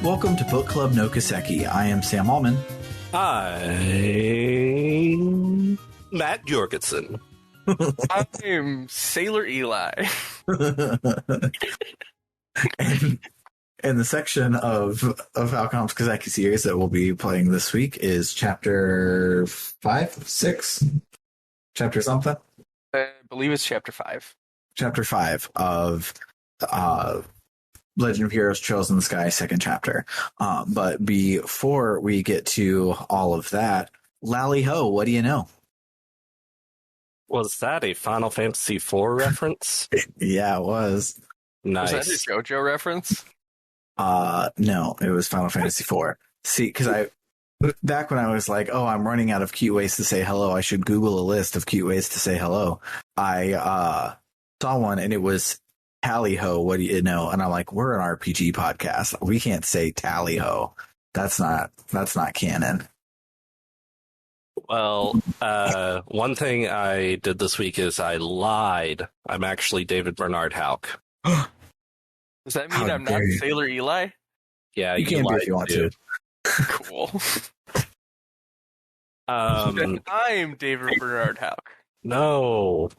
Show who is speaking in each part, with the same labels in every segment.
Speaker 1: Welcome to Book Club no Kiseki. I am Sam Allman.
Speaker 2: I'm Matt Jorgensen.
Speaker 3: I'm Sailor Eli.
Speaker 1: And the section of Falcom's Kiseki series that we'll be playing this week is chapter 5, 6? Chapter something?
Speaker 3: I believe it's chapter 5.
Speaker 1: Chapter 5 of Legend of Heroes Trails in the Sky, second chapter. But before we get to all of that, Lally Ho, what do you know?
Speaker 2: Was that a Final Fantasy IV reference?
Speaker 1: Yeah, it was.
Speaker 2: Nice.
Speaker 3: Was that a JoJo reference?
Speaker 1: No, it was Final Fantasy IV. See, because back when I was like, oh, I'm running out of cute ways to say hello, I should Google a list of cute ways to say hello. I saw one and it was Tally Ho, what do you know? And I'm like, we're an RPG podcast. We can't say Tally Ho. That's not canon.
Speaker 2: Well, one thing I did this week is I lied. I'm actually David Bernard Houck.
Speaker 3: Does that mean I'm not Sailor Eli?
Speaker 2: Yeah,
Speaker 1: you can be if you want to.
Speaker 3: Cool. I'm David Bernard Houck.
Speaker 2: No.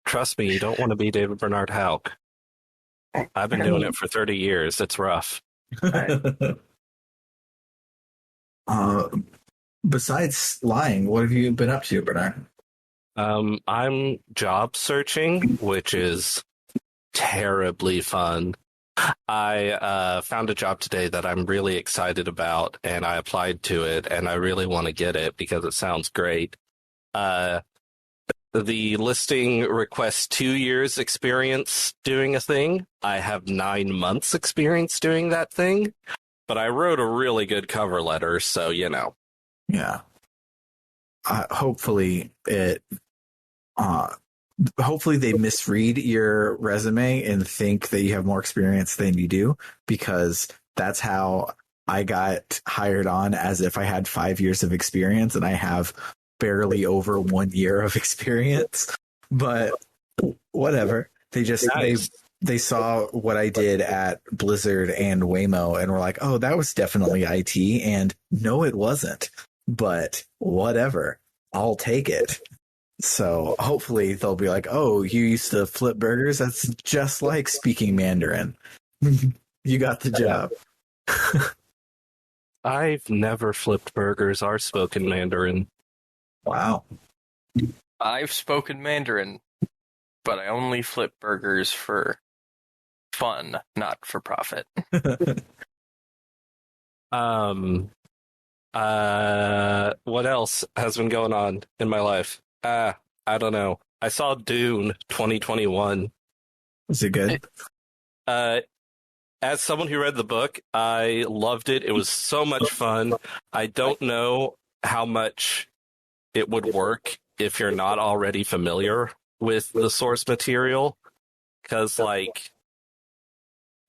Speaker 2: Trust me, you don't want to be David Bernard Houck. I've been doing it for 30 years. It's rough.
Speaker 1: Besides lying, what have you been up to, Bernard?
Speaker 2: I'm job searching, which is terribly fun. I found a job today that I'm really excited about, and I applied to it, and I really want to get it because it sounds great. The listing requests 2 years experience doing a thing. I have 9 months experience doing that thing, but I wrote a really good cover letter, so you know.
Speaker 1: Yeah. Hopefully they misread your resume and think that you have more experience than you do, because that's how I got hired on, as if I had 5 years of experience, and I have barely over 1 year of experience. But whatever. They just
Speaker 2: Nice.
Speaker 1: they saw what I did at Blizzard and Waymo and were like, oh, that was definitely IT. And no, it wasn't. But whatever. I'll take it. So hopefully they'll be like, oh, you used to flip burgers? That's just like speaking Mandarin. You got the job.
Speaker 2: I've never flipped burgers or spoken Mandarin.
Speaker 1: Wow.
Speaker 3: I've spoken Mandarin, but I only flip burgers for fun, not for profit.
Speaker 2: What else has been going on in my life? I don't know. I saw Dune 2021.
Speaker 1: Is it good?
Speaker 2: As someone who read the book, I loved it. It was so much fun. I don't know how much it would work if you're not already familiar with the source material, because like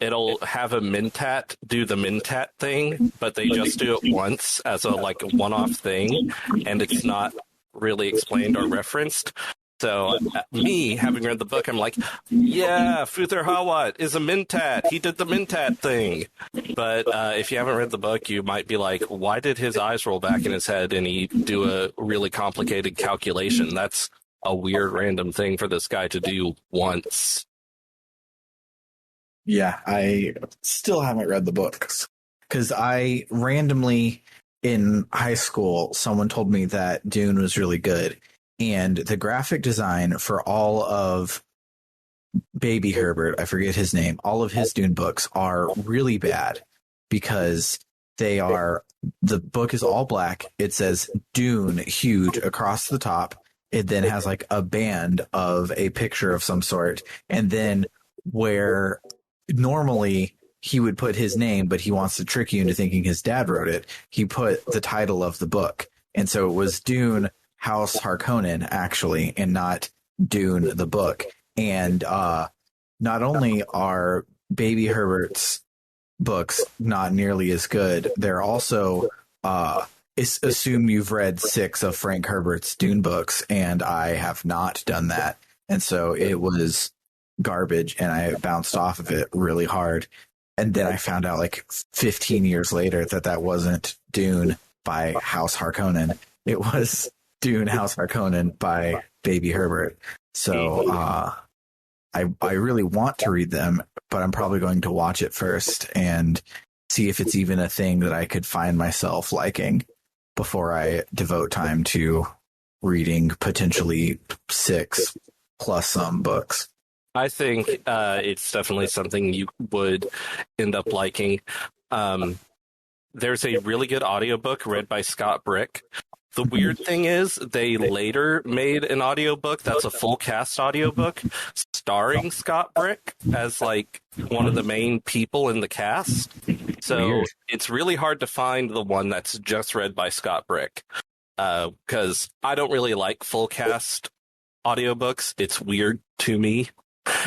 Speaker 2: it'll have a Mentat do the Mentat thing, but they just do it once as a like one-off thing, and it's not really explained or referenced. So me, having read the book, I'm like, yeah, Futher Hawat is a Mentat. He did the Mentat thing. But if you haven't read the book, you might be like, why did his eyes roll back in his head and he do a really complicated calculation? That's a weird random thing for this guy to do once.
Speaker 1: Yeah, I still haven't read the books because I randomly in high school, someone told me that Dune was really good. And the graphic design for all of Baby Herbert, I forget his name, all of his Dune books are really bad because the book is all black. It says Dune huge across the top. It then has like a band of a picture of some sort. And then where normally he would put his name, but he wants to trick you into thinking his dad wrote it, he put the title of the book. And so it was Dune House Harkonnen, actually, and not Dune the book. And not only are Baby Herbert's books not nearly as good, they're also assume you've read 6 of Frank Herbert's Dune books, and I have not done that. And so it was garbage, and I bounced off of it really hard. And then I found out like 15 years later that wasn't Dune by House Harkonnen. It was Dune House Harkonnen by Baby Herbert. So I really want to read them, but I'm probably going to watch it first and see if it's even a thing that I could find myself liking before I devote time to reading potentially 6 plus some books.
Speaker 2: I think it's definitely something you would end up liking. There's a really good audiobook read by Scott Brick. The weird thing is they later made an audiobook that's a full cast audiobook starring Scott Brick as like one of the main people in the cast. So
Speaker 1: Weird.
Speaker 2: It's really hard to find the one that's just read by Scott Brick. Because I don't really like full cast audiobooks. It's weird to me.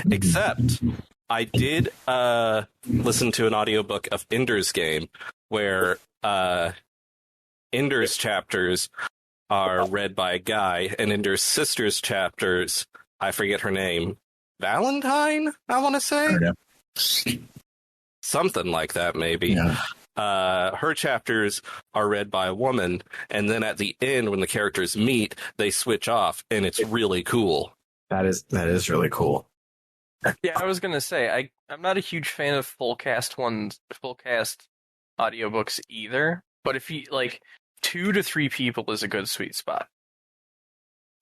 Speaker 2: Except I did listen to an audiobook of Ender's Game where Ender's chapters are read by a guy, and Ender's sister's chapters, I forget her name, Valentine, I want to say? Something like that, maybe.
Speaker 1: Yeah.
Speaker 2: Her chapters are read by a woman, and then at the end, when the characters meet, they switch off, and it's really cool.
Speaker 1: That is really cool.
Speaker 3: Yeah, I was gonna say I'm not a huge fan of full cast audiobooks either. But if you like 2 to 3 people is a good sweet spot.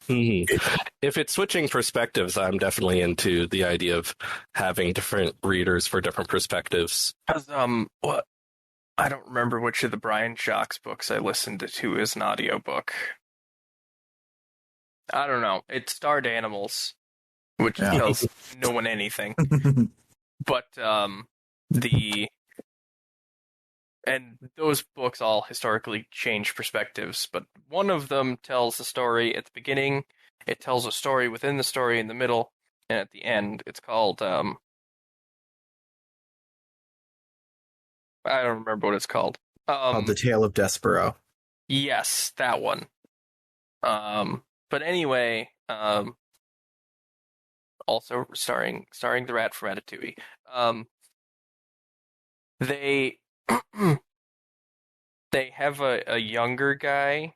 Speaker 2: If it's switching perspectives, I'm definitely into the idea of having different readers for different perspectives.
Speaker 3: Because what I don't remember which of the Brian Jacques books I listened to as an audiobook. I don't know. It starred animals, which tells no one anything. But and those books all historically change perspectives, but one of them tells the story at the beginning, it tells a story within the story in the middle, and at the end. It's called I don't remember what it's called.
Speaker 1: The Tale of Despero.
Speaker 3: Yes, that one. But anyway, also starring the rat from Ratatouille. They they have a younger guy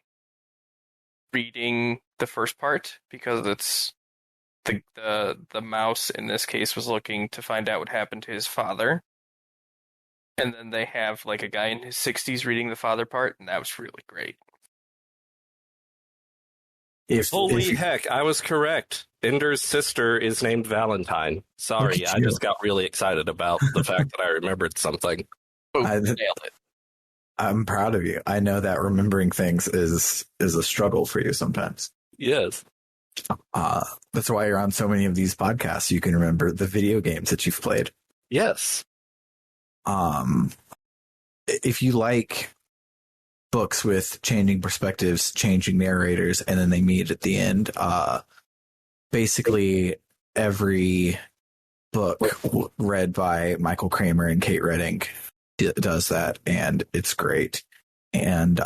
Speaker 3: reading the first part because it's the mouse in this case was looking to find out what happened to his father. And then they have like a guy in his 60s reading the father part, and that was really great.
Speaker 2: Holy heck, I was correct. Ender's sister is named Valentine. Sorry, I just got really excited about the fact that I remembered something.
Speaker 3: Nailed it.
Speaker 1: I'm proud of you. I know that remembering things is a struggle for you sometimes.
Speaker 2: Yes.
Speaker 1: That's why you're on so many of these podcasts. You can remember the video games that you've played.
Speaker 2: Yes.
Speaker 1: If you like books with changing perspectives, changing narrators, and then they meet at the end, basically every book read by Michael Kramer and Kate Redding does that, and it's great. And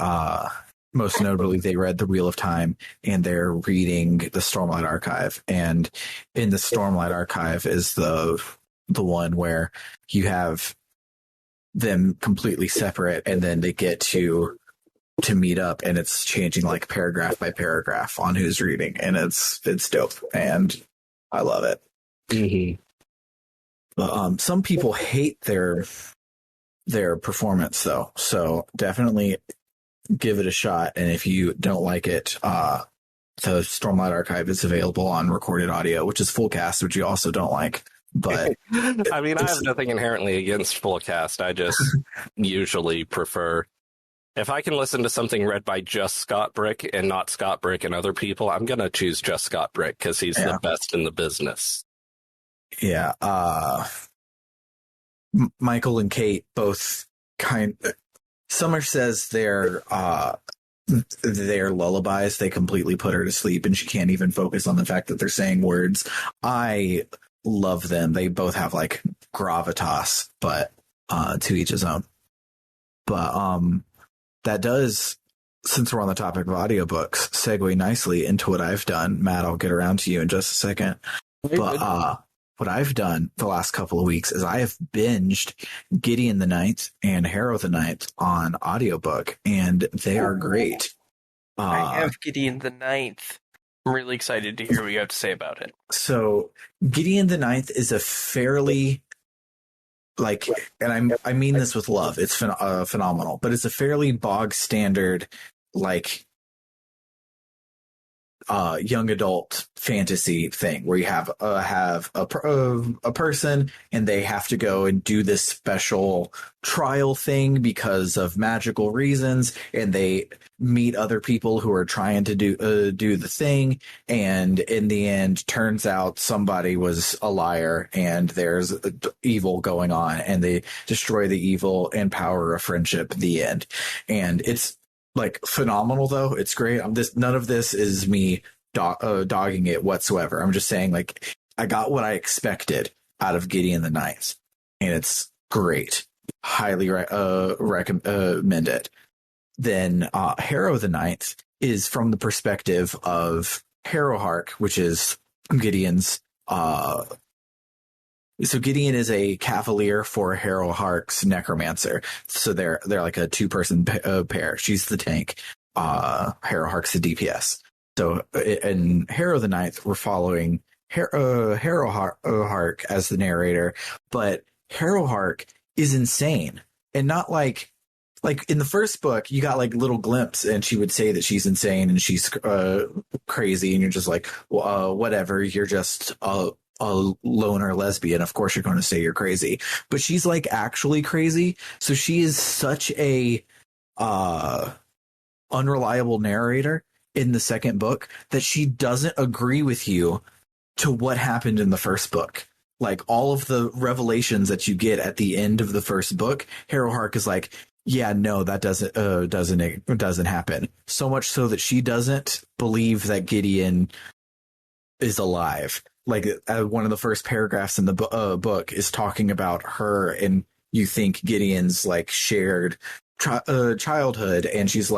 Speaker 1: most notably, they read The Wheel of Time, and they're reading the Stormlight Archive. And in the Stormlight Archive is the one where you have them completely separate, and then they get to meet up, and it's changing like paragraph by paragraph on who's reading, and it's dope, and I love it.
Speaker 2: Mm-hmm.
Speaker 1: But, some people hate their performance though, so definitely give it a shot. And if you don't like it, the Stormlight Archive is available on recorded audio, which is full cast, which you also don't like. But
Speaker 2: I mean, I have nothing inherently against full cast. I just usually prefer, if I can listen to something read by just Scott Brick and not Scott Brick and other people, I'm going to choose just Scott Brick because he's the best in the business. Yeah.
Speaker 1: Michael and Kate both Summer says they're lullabies. They completely put her to sleep, and she can't even focus on the fact that they're saying words. I love them. They both have like gravitas, but to each his own. But that does, since we're on the topic of audiobooks, segue nicely into what I've done. Matt, I'll get around to you in just a second. But what I've done the last couple of weeks is I have binged Gideon the Ninth and Harrow the Ninth on audiobook, and they are great.
Speaker 3: I have Gideon the Ninth. I'm really excited to hear what you have to say about it.
Speaker 1: So Gideon the Ninth is a fairly and I mean this with love. It's phenomenal, but it's a fairly bog standard young adult fantasy thing where you have a person and they have to go and do this special trial thing because of magical reasons, and they meet other people who are trying to do the thing, and in the end turns out somebody was a liar and there's evil going on, and they destroy the evil and power of friendship at the end. And it's phenomenal, though. It's great. None of this is me dogging it whatsoever. I'm just saying, I got what I expected out of Gideon the Ninth, and it's great. Highly recommend it. Then Harrow the Ninth is from the perspective of Harrowhark, which is Gideon's. So Gideon is a cavalier for Harrowhark's necromancer. So they're like a 2-person pair. She's the tank. Harrowhark's the DPS. So in Harrow the Ninth, we're following Harrowhark as the narrator, but Harrowhark is insane, and not like in the first book, you got little glimpse, and she would say that she's insane and she's crazy, and you're just whatever. You're just a loner lesbian. Of course, you're going to say you're crazy, but she's actually crazy. So she is such a unreliable narrator in the second book that she doesn't agree with you to what happened in the first book. All of the revelations that you get at the end of the first book, Harrowhark is yeah, no, that doesn't happen. So much so that she doesn't believe that Gideon is alive. One of the first paragraphs in the book is talking about her, and you think Gideon's shared childhood, and she's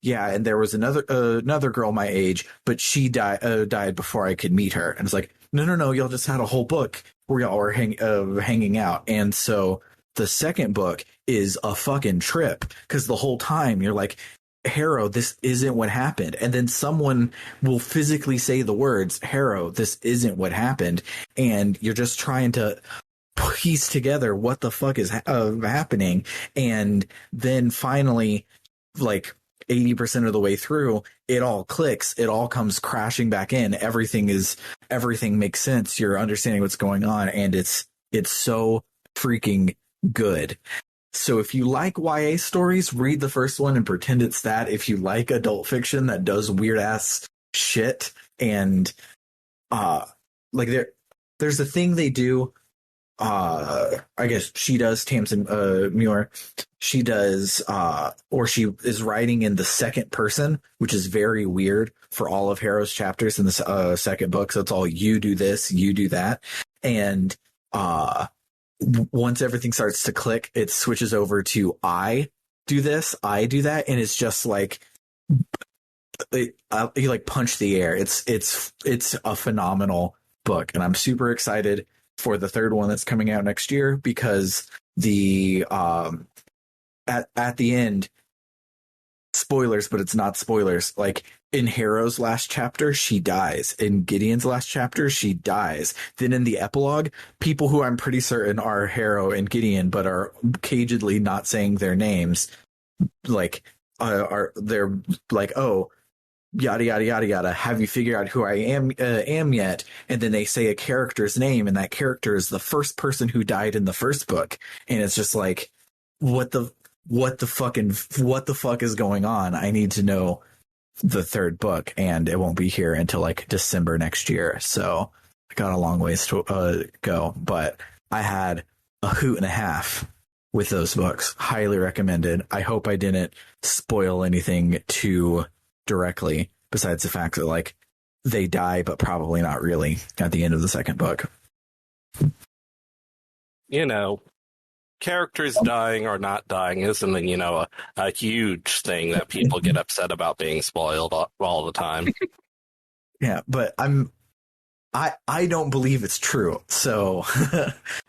Speaker 1: yeah, and there was another girl my age, but she died before I could meet her. And it's no, y'all just had a whole book where y'all were hanging out. And so the second book is a fucking trip, because the whole time you're Harrow, this isn't what happened. And then someone will physically say the words, Harrow, this isn't what happened. And you're just trying to piece together what the fuck is happening. And then finally, 80% of the way through, it all clicks. It all comes crashing back in. Everything makes sense. You're understanding what's going on. And it's so freaking good. So if you like YA stories, read the first one and pretend it's that. If you like adult fiction that does weird ass shit, and there's a thing they do. I guess she does, Tamsin Muir. She does, or she is writing in the second person, which is very weird for all of Harrow's chapters in the second book. So it's all you do this, you do that, and once everything starts to click, it switches over to I do this, I do that, and it's just you punch the air. It's a phenomenal book, and I'm super excited for the third one that's coming out next year, because the at the end, spoilers, but it's not spoilers. In Harrow's last chapter, she dies. In Gideon's last chapter, she dies. Then in the epilogue, people who I'm pretty certain are Harrow and Gideon, but are cagedly not saying their names, they're oh, yada yada yada yada. Have you figured out who I am yet? And then they say a character's name, and that character is the first person who died in the first book, and it's just what the fuck is going on? I need to know the third book, and it won't be here until December next year. So I got a long ways to go, but I had a hoot and a half with those books. Highly recommended. I hope I didn't spoil anything too directly, besides the fact that they die, but probably not really at the end of the second book.
Speaker 2: Characters dying or not dying isn't, a huge thing that people get upset about being spoiled all the time.
Speaker 1: Yeah, but I don't believe it's true. So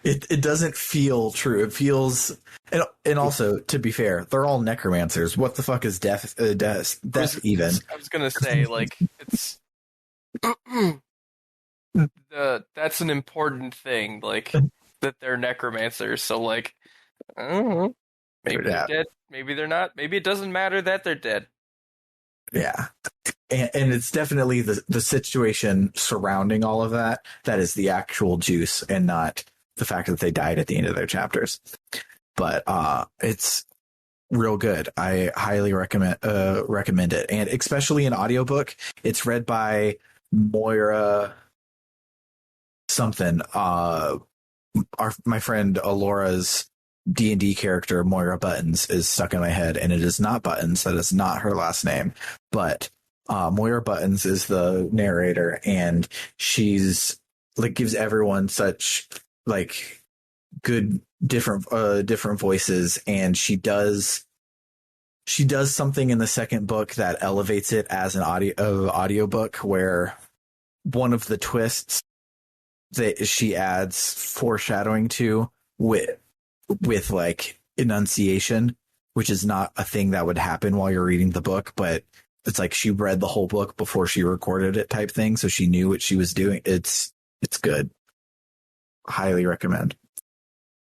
Speaker 1: it doesn't feel true. It feels, and also, to be fair, they're all necromancers. What the fuck is death even?
Speaker 3: I was gonna say, like, it's that's an important thing, like that they're necromancers. So, like, I don't know, maybe they're dead, maybe they're not. Maybe it doesn't matter that they're dead.
Speaker 1: Yeah. And it's definitely the situation surrounding all of that is the actual juice, and not the fact that they died at the end of their chapters. But it's real good. I highly recommend it, and especially an audiobook. It's read by Moira something. My friend Alora's D&D character Moira Buttons is stuck in my head, and it is not Buttons. That is not her last name, but Moira Buttons is the narrator, and she's like gives everyone such like good different voices, and she does something in the second book that elevates it as an audiobook, where one of the twists that she adds foreshadowing to with like enunciation, which is not a thing that would happen while you're reading the book, but it's like she read the whole book before she recorded it type thing, so she knew what she was doing. It's good. Highly recommend.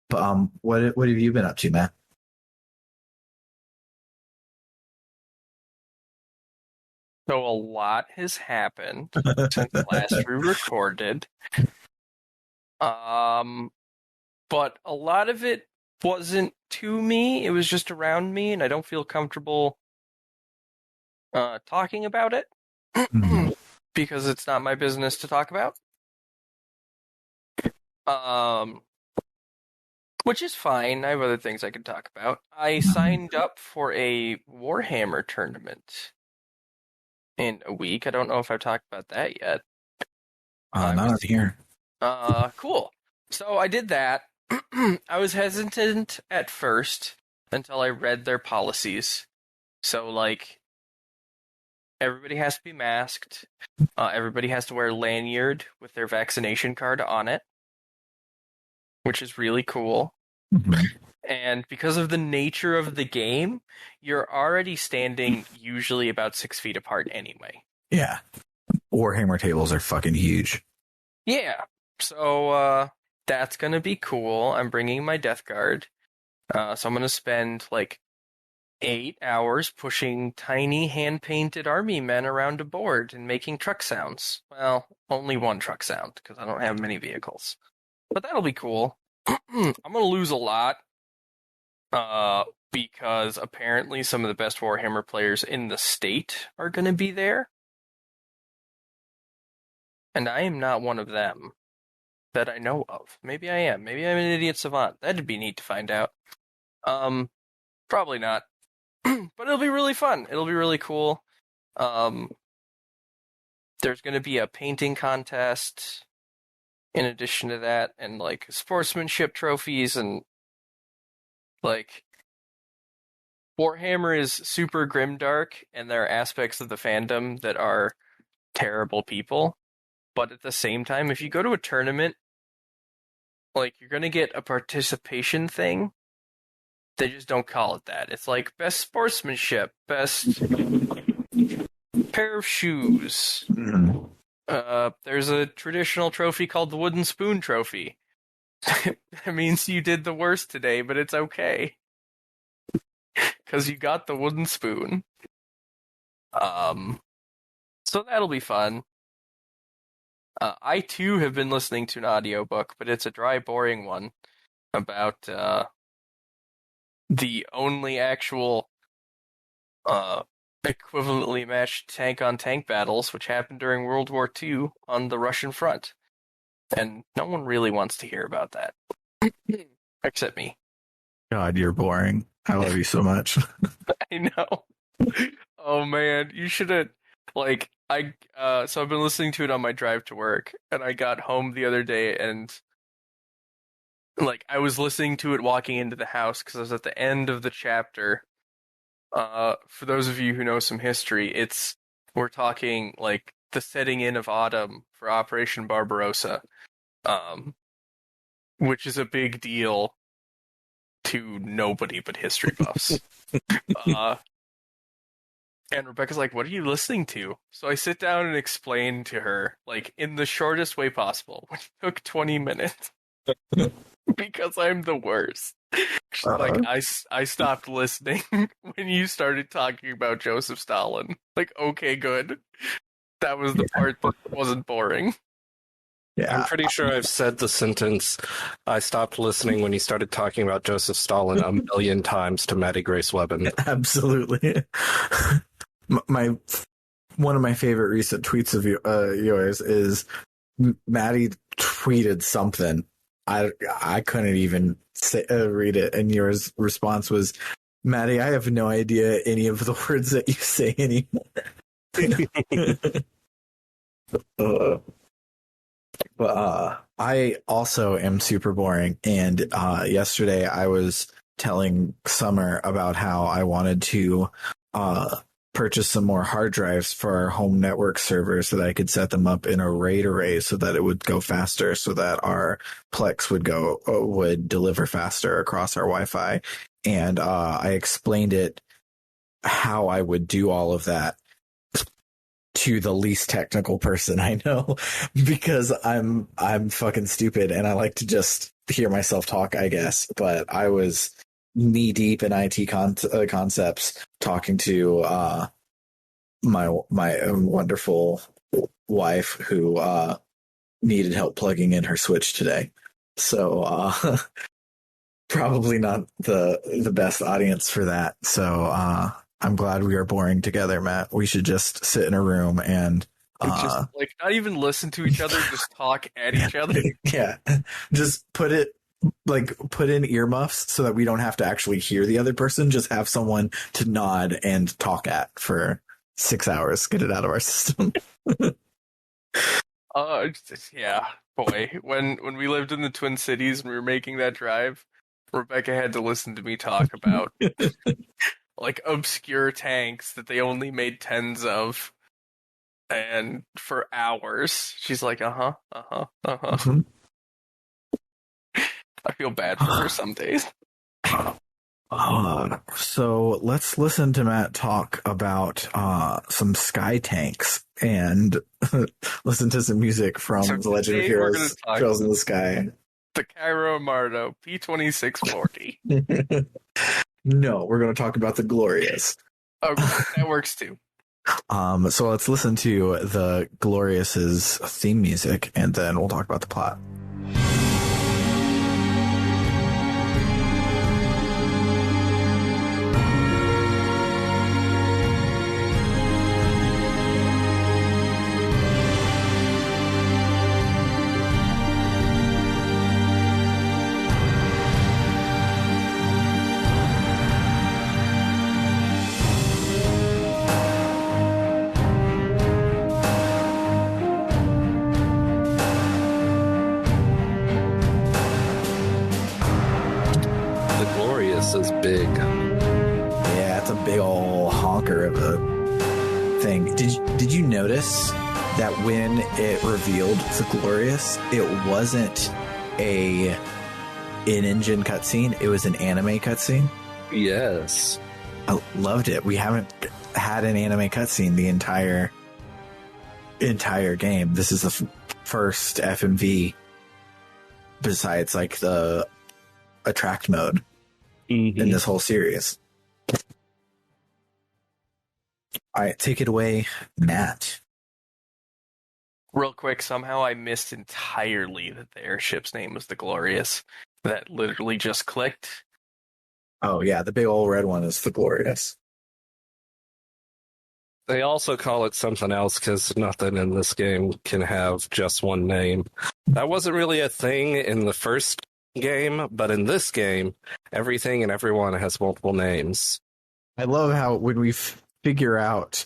Speaker 1: But what have you been up to, Matt?
Speaker 3: So a lot has happened since last we recorded. But a lot of it wasn't to me. It was just around me, and I don't feel comfortable talking about it because it's not my business to talk about. Which is fine. I have other things I can talk about. I signed up for a Warhammer tournament in a week. I don't know if I've talked about that yet.
Speaker 1: Not here.
Speaker 3: Cool. So I did that. I was hesitant at first until I read their policies. So, like, everybody has to be masked. Everybody has to wear a lanyard with their vaccination card on it, which is really cool.
Speaker 1: Mm-hmm.
Speaker 3: And because of the nature of the game, you're already standing usually about 6 feet apart anyway.
Speaker 1: Yeah. Warhammer tables are fucking huge.
Speaker 3: Yeah. So, that's going to be cool. I'm bringing my Death Guard. So I'm going to spend like 8 hours pushing tiny hand-painted army men around a board and making truck sounds. Well, only one truck sound, because I don't have many vehicles. But that'll be cool. I'm going to lose a lot. Because apparently some of the best Warhammer players in the state are going to be there. And I am not one of them that I know of. Maybe I am. Maybe I'm an idiot savant. That'd be neat to find out. Probably not. But it'll be really fun. It'll be really cool. There's going to be a painting contest in addition to that, and like sportsmanship trophies, and like Warhammer is super grimdark, and there are aspects of the fandom that are terrible people. But at the same time, if you go to a tournament, like, you're going to get a participation thing. They just don't call it that. It's like best sportsmanship, best pair of shoes.
Speaker 1: Mm-hmm.
Speaker 3: There's a traditional trophy called the Wooden Spoon Trophy. That means you did the worst today, but it's okay. Because you got the wooden spoon. So that'll be fun. I too have been listening to an audiobook, but it's a dry, boring one about the only actual equivalently matched tank-on-tank battles which happened during World War II on the Russian front. And no one really wants to hear about that. Except me.
Speaker 1: God, you're boring. I love you so much.
Speaker 3: I know. Oh man, you should have, like, so I've been listening to it on my drive to work, and I got home the other day, and like, I was listening to it walking into the house because I was at the end of the chapter. For those of you who know some history, we're talking like the setting in of autumn for Operation Barbarossa, which is a big deal to nobody but history buffs. And Rebecca's like, "What are you listening to?" So I sit down and explain to her, like, in the shortest way possible, which took 20 minutes. Because I'm the worst. She's like, I stopped listening when you started talking about Joseph Stalin. Like, okay, good. That was the part that wasn't boring.
Speaker 1: Yeah,
Speaker 2: I'm pretty sure I've said the sentence, I stopped listening when you started talking about Joseph Stalin a million times to Maddie Grace Webben.
Speaker 1: absolutely. My one of my favorite recent tweets of yours is Maddie tweeted something. I couldn't even read it, and your response was, "Maddie, I have no idea any of the words that you say anymore." But I also am super boring, and yesterday I was telling Summer about how I wanted to purchase some more hard drives for our home network servers so that I could set them up in a RAID array so that it would go faster, so that our Plex would deliver faster across our Wi-Fi. And I explained it how I would do all of that to the least technical person I know, because I'm fucking stupid and I like to just hear myself talk, I guess. But I was knee deep in IT concepts, talking to my wonderful wife who needed help plugging in her Switch today. So probably not the best audience for that. So I'm glad we are boring together, Matt. We should just sit in a room and
Speaker 3: just like not even listen to each other, just talk at each other.
Speaker 1: Yeah, just put in earmuffs so that we don't have to actually hear the other person. Just have someone to nod and talk at for 6 hours. Get it out of our system.
Speaker 3: Yeah, boy. When we lived in the Twin Cities and we were making that drive, Rebecca had to listen to me talk about like obscure tanks that they only made tens of, and for hours she's like,
Speaker 1: Mm-hmm.
Speaker 3: I feel bad for her some days.
Speaker 1: So let's listen to Matt talk about some sky tanks and listen to some music from The Legend of Heroes Trails in the Sky.
Speaker 3: The Cairo Amardo P2640.
Speaker 1: No, we're going to talk about the Glorious.
Speaker 3: Oh, that works too.
Speaker 1: So let's listen to the Glorious's theme music, and then we'll talk about the plot.
Speaker 2: Is big.
Speaker 1: Yeah, it's a big old honker of a thing. Did you notice that when it revealed the Glorious, it wasn't an in-engine cutscene, it was an anime cutscene?
Speaker 2: Yes.
Speaker 1: I loved it. We haven't had an anime cutscene the entire game. This is the first FMV besides like the attract mode in this whole series. All right, take it away, Matt.
Speaker 3: Real quick, somehow I missed entirely that the airship's name was the Glorious. That literally just clicked.
Speaker 1: Oh yeah, the big old red one is the Glorious.
Speaker 2: They also call it something else because nothing in this game can have just one name. That wasn't really a thing in the first game, but in this game, everything and everyone has multiple names.
Speaker 1: I love how when we figure out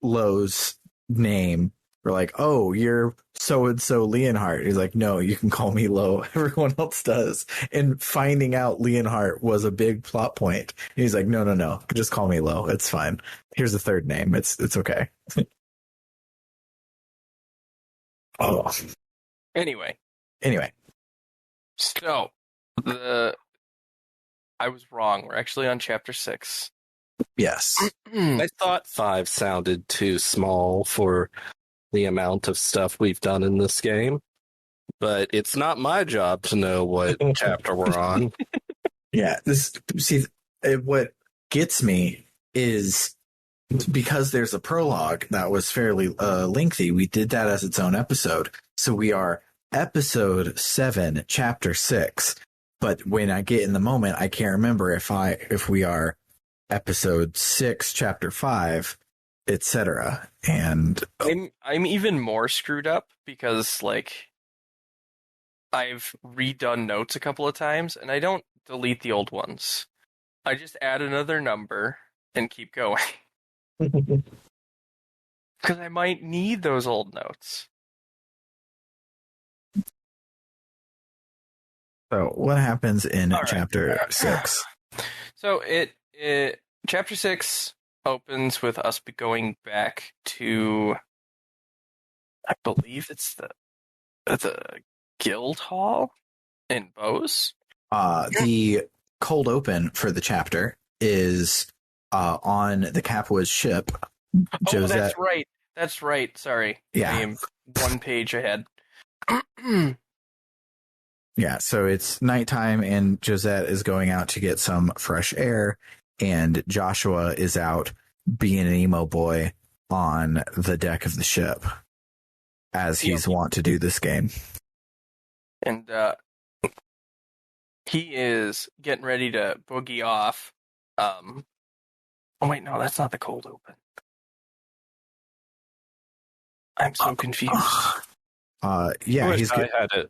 Speaker 1: Lo's name, we're like, oh, you're so Leonhardt. He's like, no, you can call me Lo. Everyone else does. And finding out Leonhardt was a big plot point. And he's like, no, just call me Lo. It's fine. Here's a third name. It's okay. Oh.
Speaker 3: Anyway, so I was wrong. We're actually on chapter 6.
Speaker 1: Yes.
Speaker 2: I thought 5 sounded too small for the amount of stuff we've done in this game, but it's not my job to know what chapter we're on.
Speaker 1: Yeah. What gets me is because there's a prologue that was fairly lengthy. We did that as its own episode. So we are episode 7, chapter 6. But when I get in the moment, I can't remember if we are episode 6, chapter 5, etc. And
Speaker 3: I'm even more screwed up because like I've redone notes a couple of times and I don't delete the old ones. I just add another number and keep going. Because I might need those old notes.
Speaker 1: so what happens in chapter 6?
Speaker 3: So it chapter 6 opens with us going back to, I believe it's the guild hall in Bose.
Speaker 1: The cold open for the chapter is on the Capwood ship. Josette.
Speaker 3: That's right. Sorry.
Speaker 1: Yeah.
Speaker 3: I am one page ahead.
Speaker 1: Yeah, so it's nighttime and Josette is going out to get some fresh air and Joshua is out being an emo boy on the deck of the ship as he's wont to do this game.
Speaker 3: And he is getting ready to boogie off. Oh wait, no, that's not the cold open. I'm so confused.
Speaker 1: Yeah,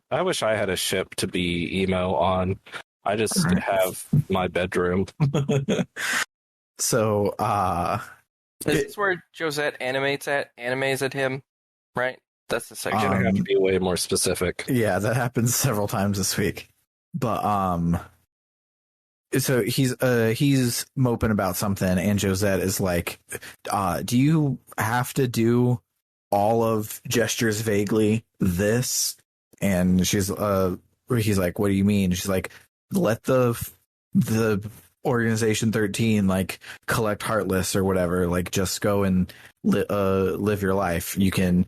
Speaker 2: I wish I had a ship to be emo on. I just have my bedroom.
Speaker 1: So,
Speaker 3: is this where Josette animates at him, right? That's the section.
Speaker 2: I have to be way more specific.
Speaker 1: Yeah, that happens several times this week. But so he's moping about something, and Josette is like, "Do you have to do all of gestures vaguely this?" And he's like, "What do you mean?" She's like, "Let the Organization 13 like collect Heartless or whatever. Like, just go and live your life. You can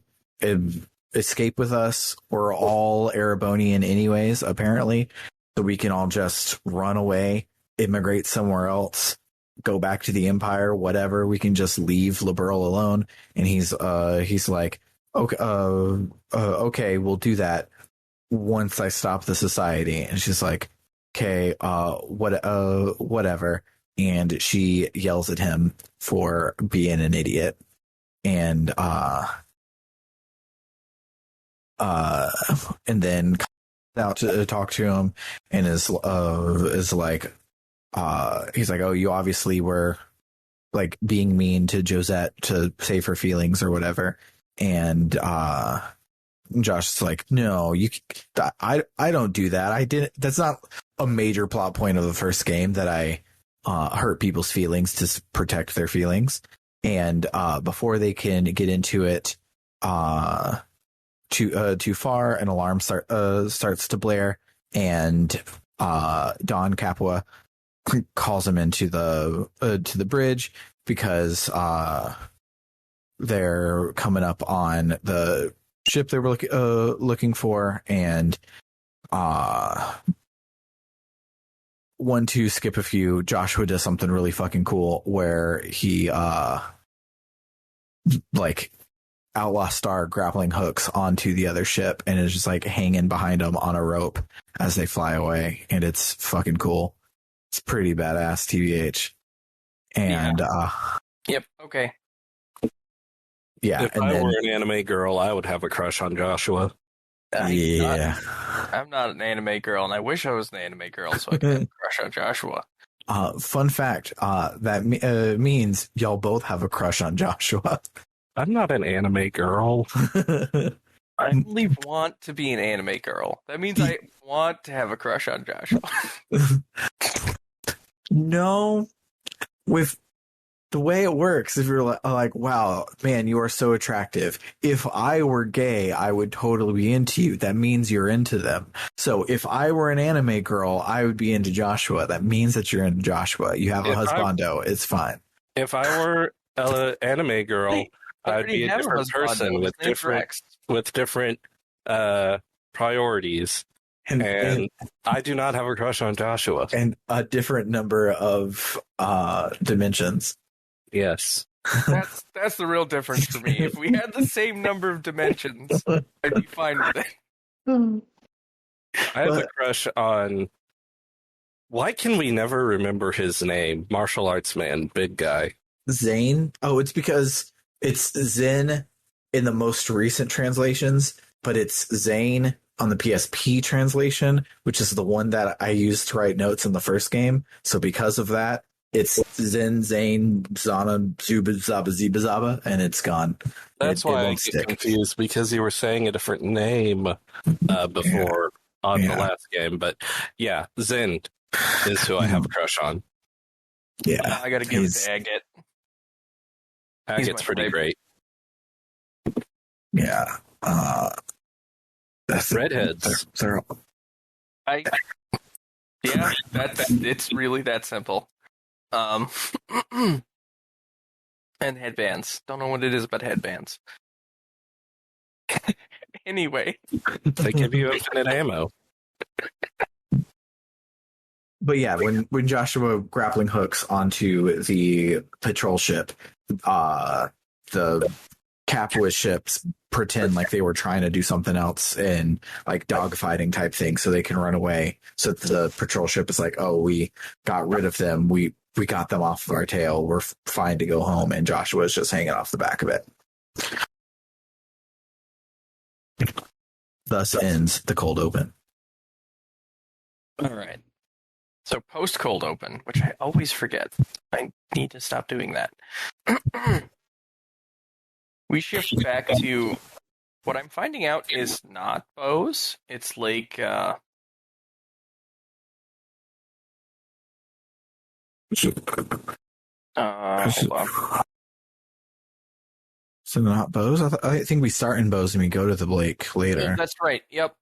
Speaker 1: escape with us. We're all Erebonian anyways, apparently. So we can all just run away, immigrate somewhere else, go back to the Empire, whatever. We can just leave Liberal alone." And he's like, okay, we'll do that once I stop the society. And she's like, okay, whatever. And she yells at him for being an idiot. And then comes out to talk to him and is like, he's like, "Oh, you obviously were like being mean to Josette to save her feelings or whatever." And Josh is like, "No, I don't do that. I didn't. That's not a major plot point of the first game that I hurt people's feelings to protect their feelings." And before they can get into it too far, an alarm starts to blare, and Don Capua calls him into the bridge because they're coming up on the ship they were looking for, and 1, 2, skip a few. Joshua does something really fucking cool where he like Outlaw Star grappling hooks onto the other ship and is just like hanging behind them on a rope as they fly away, and it's fucking cool. It's pretty badass, TBH. And
Speaker 3: yep, okay.
Speaker 1: Yeah,
Speaker 2: if I were an anime girl, I would have a crush on Joshua.
Speaker 3: I'm not an anime girl, and I wish I was an anime girl so I could have a crush on Joshua.
Speaker 1: Fun fact, that means y'all both have a crush on Joshua.
Speaker 2: I'm not an anime girl.
Speaker 3: I only want to be an anime girl. That means I want to have a crush on Joshua.
Speaker 1: No, with the way it works, if you're like, wow, man, you are so attractive. If I were gay, I would totally be into you. That means you're into them. So if I were an anime girl, I would be into Joshua. That means that you're into Joshua. You have a husbando. It's fine.
Speaker 2: If I were an anime girl, I'd be a different person with different priorities. And I do not have a crush on Joshua.
Speaker 1: And a different number of dimensions.
Speaker 2: Yes.
Speaker 3: That's the real difference for me. If we had the same number of dimensions, I'd be fine with it.
Speaker 2: I have a crush on... Why can we never remember his name? Martial arts man, big guy.
Speaker 1: Zane? Oh, it's because it's Zen in the most recent translations, but it's Zane on the PSP translation, which is the one that I used to write notes in the first game. So because of that, it's Zen, Zane, Zana, Zuba, Zaba, Ziba, Zaba, and it's gone.
Speaker 2: That's why I get confused, because you were saying a different name before on the last game. But yeah, Zen is who I have a crush on.
Speaker 1: Yeah.
Speaker 3: I gotta give it to Agate.
Speaker 2: Agate's pretty great.
Speaker 1: Yeah.
Speaker 2: Redheads.
Speaker 3: Yeah, it's really that simple. And headbands. Don't know what it is about headbands. Anyway.
Speaker 2: They give you infinite ammo.
Speaker 1: But yeah, when Joshua grappling hooks onto the patrol ship, the capitalist ships pretend like they were trying to do something else and like dogfighting type thing so they can run away. So the patrol ship is like, oh, we got rid of them. We got them off of our tail. We're fine to go home. And Joshua is just hanging off the back of it. Thus ends the cold open.
Speaker 3: All right. So post cold open, which I always forget. I need to stop doing that. We shift back to what I'm finding out is not bows. It's like
Speaker 1: Is it not bows? I think we start in bows and we go to the lake later.
Speaker 3: That's right. Yep.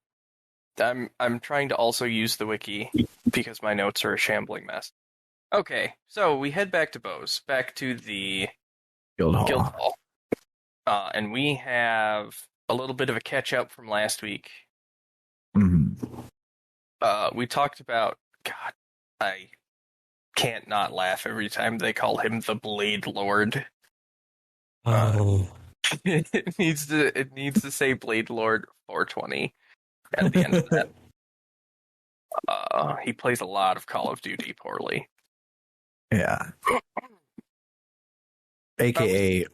Speaker 3: I'm trying to also use the wiki because my notes are a shambling mess. Okay, so we head back to bows, back to the
Speaker 1: Guild Hall.
Speaker 3: And we have a little bit of a catch up from last week.
Speaker 1: Mm-hmm.
Speaker 3: We talked about, God, I can't not laugh every time they call him the Blade Lord. It needs to say Blade Lord 420 at the end of that. He plays a lot of Call of Duty poorly.
Speaker 1: Yeah. AKA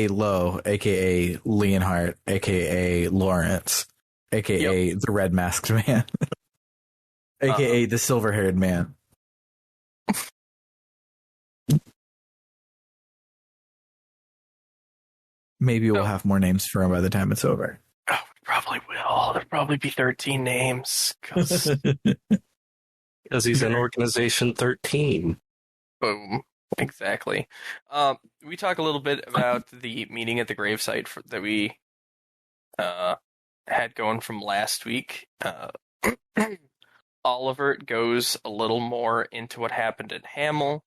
Speaker 1: Lowe, AKA Leonhardt, AKA Lawrence, AKA the red masked man, AKA the silver haired man. Maybe we'll have more names for him by the time it's over.
Speaker 3: Oh, we probably will. There'll probably be 13 names. Because
Speaker 2: he's in Organization 13.
Speaker 3: Boom. Exactly. We talk a little bit about the meeting at the gravesite that we had going from last week. Oliver goes a little more into what happened at Hamel.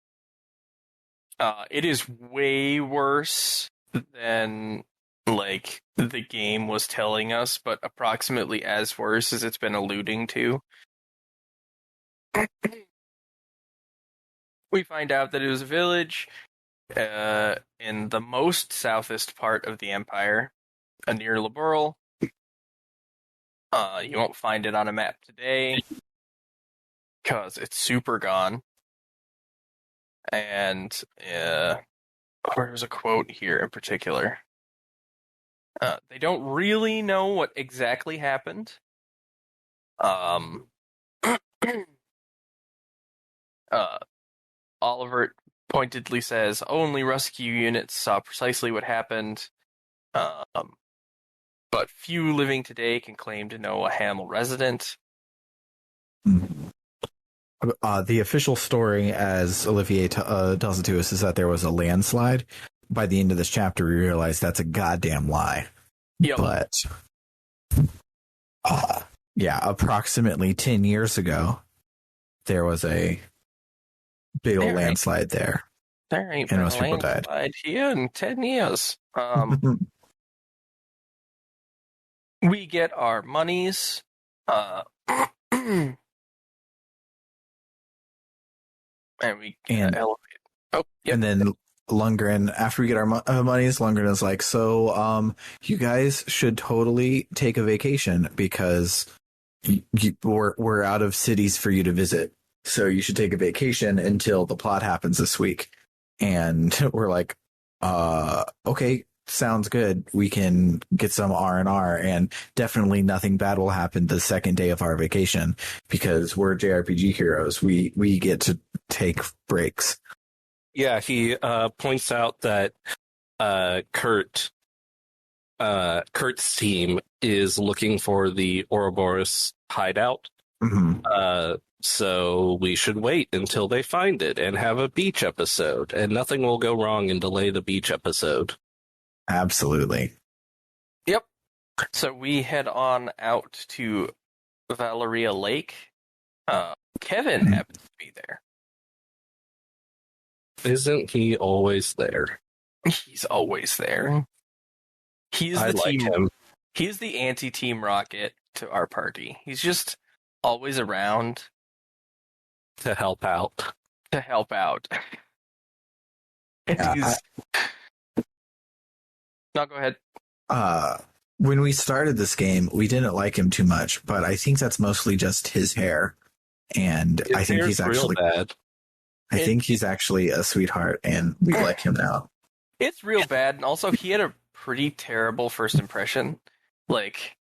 Speaker 3: It is way worse than like the game was telling us, but approximately as worse as it's been alluding to. We find out that it was a village in the most southest part of the Empire, near Laburel. You won't find it on a map today, because it's super gone. And there's a quote here in particular. They don't really know what exactly happened. Oliver pointedly says only rescue units saw precisely what happened. but few living today can claim to know a Hamel resident.
Speaker 1: The official story, as Olivier tells it to us, is that there was a landslide. By the end of this chapter, we realize that's a goddamn lie.
Speaker 3: Yep.
Speaker 1: But yeah, approximately 10 years ago, there was a big old landslide there.
Speaker 3: There ain't
Speaker 1: and
Speaker 3: been
Speaker 1: most
Speaker 3: a
Speaker 1: people died.
Speaker 3: landslide here in 10 years. We get our monies. And we elevate. Oh, yep.
Speaker 1: And then Lundgren, after we get our monies, Lundgren is like, so you guys should totally take a vacation because we're out of cities for you to visit. So you should take a vacation until the plot happens this week. And we're like, okay, sounds good. We can get some R&R, and definitely nothing bad will happen the second day of our vacation because we're JRPG heroes. We get to take breaks.
Speaker 2: Yeah, he points out that Kurt's team is looking for the Ouroboros hideout.
Speaker 1: Mm-hmm.
Speaker 2: So we should wait until they find it and have a beach episode, and nothing will go wrong and delay the beach episode.
Speaker 1: Absolutely.
Speaker 3: Yep. So we head on out to Valeria Lake. Kevin happens to be there.
Speaker 2: Isn't he always there?
Speaker 3: He's always there. He's the
Speaker 2: like
Speaker 3: team.
Speaker 2: Him.
Speaker 3: He's the anti-Team Rocket to our party. He's just always around
Speaker 2: To help out.
Speaker 1: Yeah,
Speaker 3: No, go ahead.
Speaker 1: When we started this game, we didn't like him too much, but I think that's mostly just his hair. And
Speaker 2: His
Speaker 1: I think
Speaker 2: hair's
Speaker 1: he's actually
Speaker 2: real bad.
Speaker 1: I think he's actually a sweetheart, and we like him now.
Speaker 3: It's real bad, and also he had a pretty terrible first impression. Like,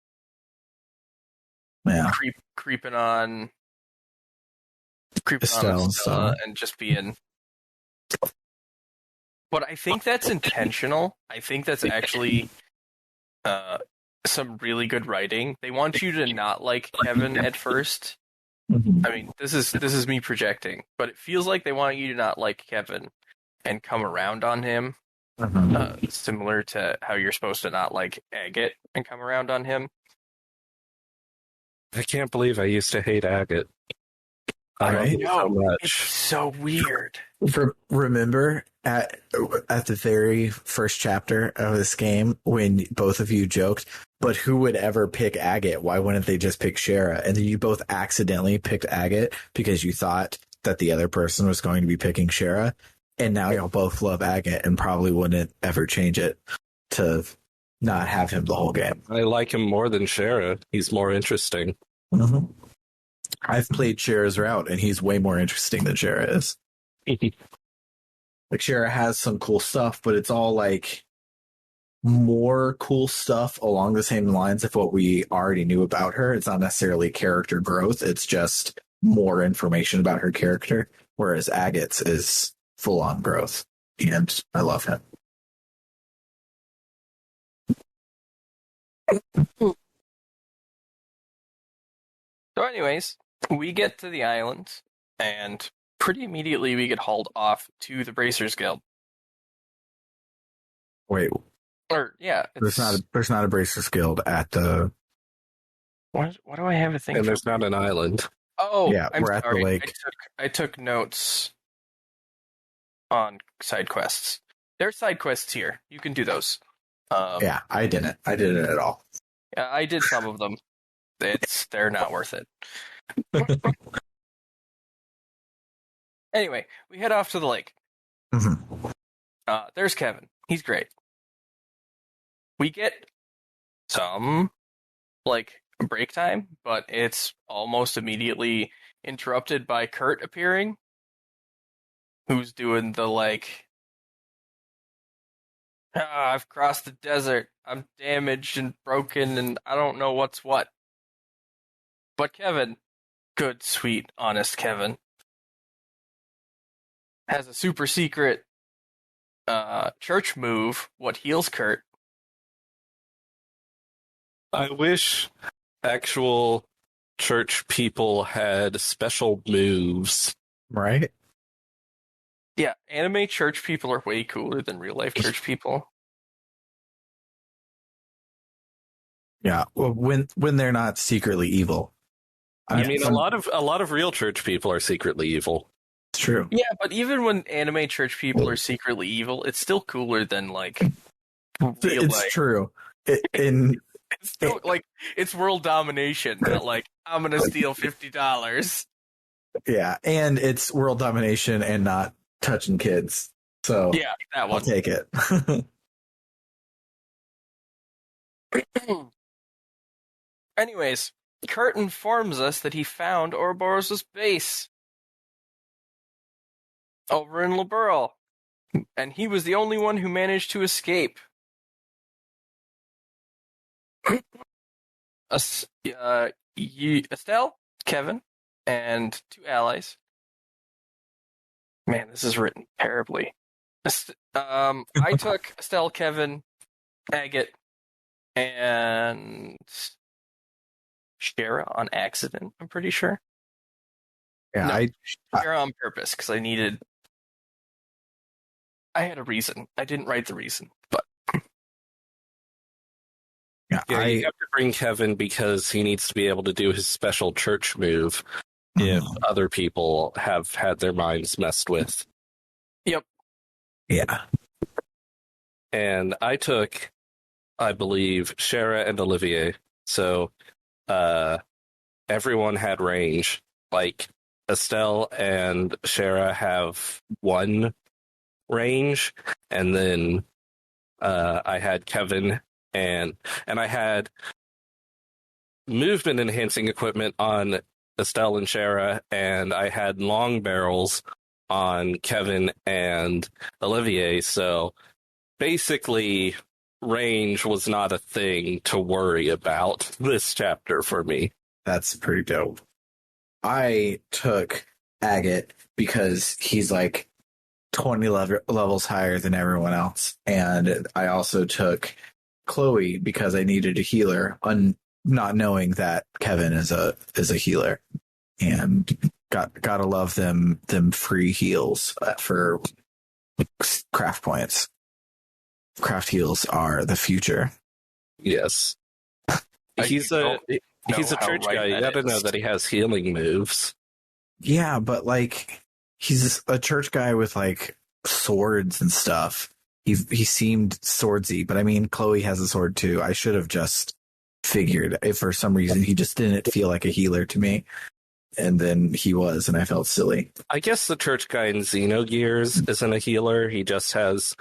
Speaker 1: Yeah.
Speaker 3: creeping on
Speaker 1: Estelle,
Speaker 3: and just being. But I think that's intentional. I think that's actually some really good writing. They want you to not like Kevin at first.
Speaker 1: Mm-hmm.
Speaker 3: I mean, this is me projecting, but it feels like they want you to not like Kevin and come around on him.
Speaker 1: Mm-hmm.
Speaker 3: Similar to how you're supposed to not like Agate and come around on him.
Speaker 2: I can't believe I used to hate Agate. I love so much.
Speaker 3: It's so weird.
Speaker 1: Remember at the very first chapter of this game when both of you joked, but who would ever pick Agate? Why wouldn't they just pick Shara? And then you both accidentally picked Agate because you thought that the other person was going to be picking Shara. And now y'all both love Agate and probably wouldn't ever change it to not have him the whole game.
Speaker 2: I like him more than Shara. He's more interesting.
Speaker 1: Mm-hmm. I've played Shara's route, and he's way more interesting than Shara is. Like, Shara has some cool stuff, but it's all, like, more cool stuff along the same lines of what we already knew about her. It's not necessarily character growth. It's just more information about her character, whereas Agate's is full-on growth, and I love him.
Speaker 3: So anyways, we get to the island, and pretty immediately we get hauled off to the Bracers Guild.
Speaker 1: Wait, there's not a Bracers Guild at the.
Speaker 3: What do I have a thing?
Speaker 2: And there's not an island.
Speaker 3: Oh,
Speaker 1: yeah,
Speaker 3: I'm
Speaker 1: we're
Speaker 3: sorry.
Speaker 1: at the lake.
Speaker 3: I took notes on side quests. There's side quests here. You can do those.
Speaker 1: Yeah, I didn't. I didn't at all.
Speaker 3: Yeah, I did some of them. They're not worth it. Anyway, we head off to the lake.
Speaker 1: Mm-hmm.
Speaker 3: There's Kevin. He's great. We get some, like, break time, but it's almost immediately interrupted by Kurt appearing, who's doing the, like, I've crossed the desert, I'm damaged and broken, and I don't know what's what. But Kevin, good, sweet, honest Kevin, has a super secret church move, what heals Kurt.
Speaker 2: I wish actual church people had special moves.
Speaker 1: Right?
Speaker 3: Yeah, anime church people are way cooler than real life church people.
Speaker 1: Yeah. Well, when they're not secretly evil.
Speaker 2: I mean, a lot of real church people are secretly evil.
Speaker 1: It's true.
Speaker 3: Yeah, but even when anime church people are secretly evil, it's still cooler than like real
Speaker 1: It's
Speaker 3: life.
Speaker 1: true.
Speaker 3: It's still like it's world domination, not like I'm gonna steal $50.
Speaker 1: Yeah, and it's world domination and not touching kids. So
Speaker 3: Yeah, that
Speaker 1: I'll
Speaker 3: one.
Speaker 1: take it.
Speaker 3: Anyways, Kurt informs us that he found Ouroboros' base over in Liberl, and he was the only one who managed to escape. Estelle, Kevin, and 2 allies. Man, this is written terribly. I took Estelle, Kevin, Agate, and Shara on accident, I'm pretty sure.
Speaker 1: Yeah,
Speaker 3: No, Shara on purpose, because I had a reason. I didn't write the reason, but
Speaker 2: Yeah, you have to bring Kevin because he needs to be able to do his special church move if other people have had their minds messed with.
Speaker 3: Yep.
Speaker 1: Yeah.
Speaker 2: And I took, I believe, Shara and Olivier. So everyone had range. Like Estelle and Shara have 1 range, and then I had Kevin and I had movement enhancing equipment on Estelle and Shara, and I had long barrels on Kevin and Olivier. So basically, range was not a thing to worry about this chapter for me.
Speaker 1: That's pretty dope. I took Agate because he's like 20 levels higher than everyone else. And I also took Chloe because I needed a healer, not knowing that Kevin is a healer. And gotta love them free heals for craft points. Craft heals are the future.
Speaker 2: Yes. He's a church guy. You gotta know that he has healing moves.
Speaker 1: Yeah, but like he's a church guy with like swords and stuff. He seemed swordsy, but I mean Chloe has a sword too. I should have just figured if for some reason he just didn't feel like a healer to me. And then he was, and I felt silly.
Speaker 2: I guess the church guy in Xenogears isn't a healer. He just has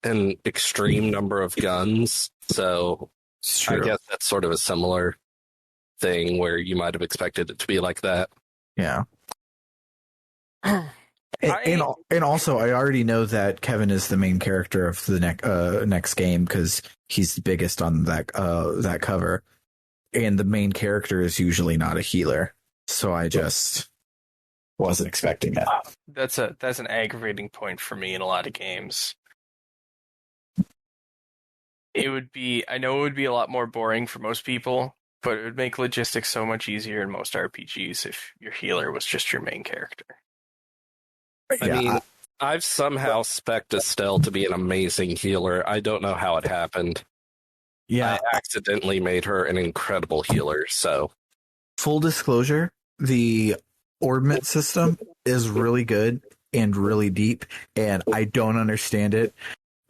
Speaker 2: an extreme number of guns. So I guess that's sort of a similar thing where you might have expected it to be like that.
Speaker 1: Yeah. And also, I already know that Kevin is the main character of the next game because he's the biggest on that cover, and the main character is usually not a healer, so I just wasn't expecting it.
Speaker 3: That's an aggravating point for me in a lot of games. I know it would be a lot more boring for most people, but it would make logistics so much easier in most RPGs if your healer was just your main character.
Speaker 2: I mean, I've somehow spec'd Estelle to be an amazing healer. I don't know how it happened.
Speaker 1: Yeah,
Speaker 2: I accidentally made her an incredible healer, so.
Speaker 1: Full disclosure, the orbment system is really good and really deep, and I don't understand it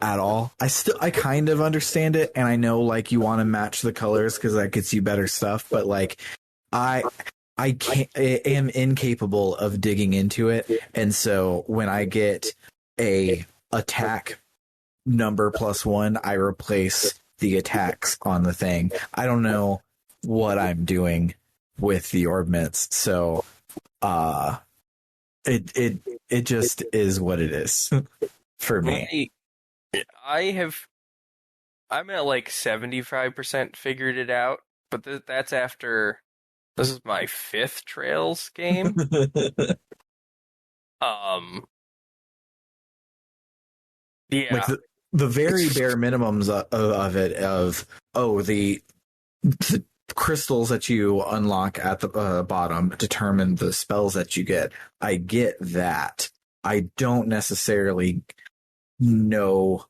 Speaker 1: at all. I kind of understand it, and I know like you want to match the colors because that gets you better stuff, but like I am incapable of digging into it, and so when I get a attack number +1, I replace the attacks on the thing. I don't know what I'm doing with the orbments, so it just is what it is for me.
Speaker 3: I'm at like 75% figured it out, but that's after. This is my 5th Trails game. Yeah.
Speaker 1: Like the very bare minimums of it the the crystals that you unlock at the bottom determine the spells that you get. I get that. I don't necessarily know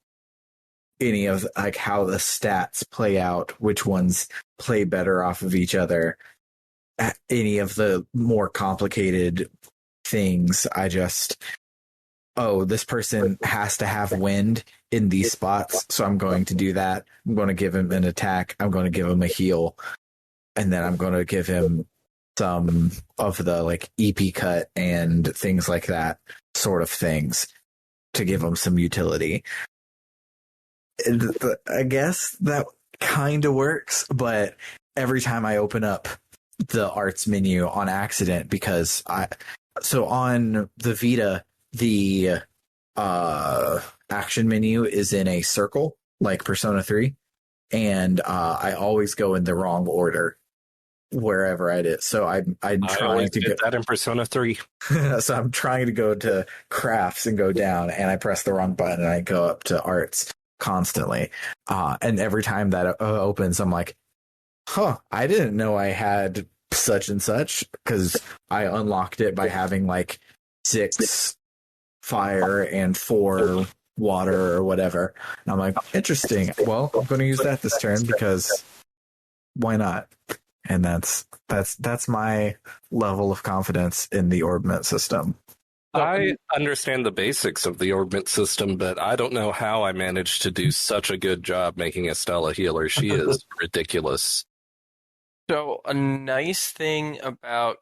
Speaker 1: any of like how the stats play out, which ones play better off of each other, any of the more complicated things. I just, oh, this person has to have wind in these spots, so I'm going to do that. I'm going to give him an attack. I'm going to give him a heal, and then I'm going to give him some of the like EP cut and things like that sort of things to give him some utility. I guess that kind of works, but every time I open up the arts menu on accident, because so on the Vita, the action menu is in a circle like Persona 3, and I always go in the wrong order wherever I did. So I'm trying to
Speaker 2: get that in Persona 3.
Speaker 1: So I'm trying to go to crafts and go down, and I press the wrong button and I go up to arts constantly. And every time that opens, I'm like, huh, I didn't know I had such and such, because I unlocked it by having like 6 fire and 4 water or whatever. And I'm like, interesting. Well, I'm going to use that this turn because why not? And that's my level of confidence in the orbment system.
Speaker 2: I understand the basics of the orbment system, but I don't know how I managed to do such a good job making Estelle a healer. She is ridiculous.
Speaker 3: So a nice thing about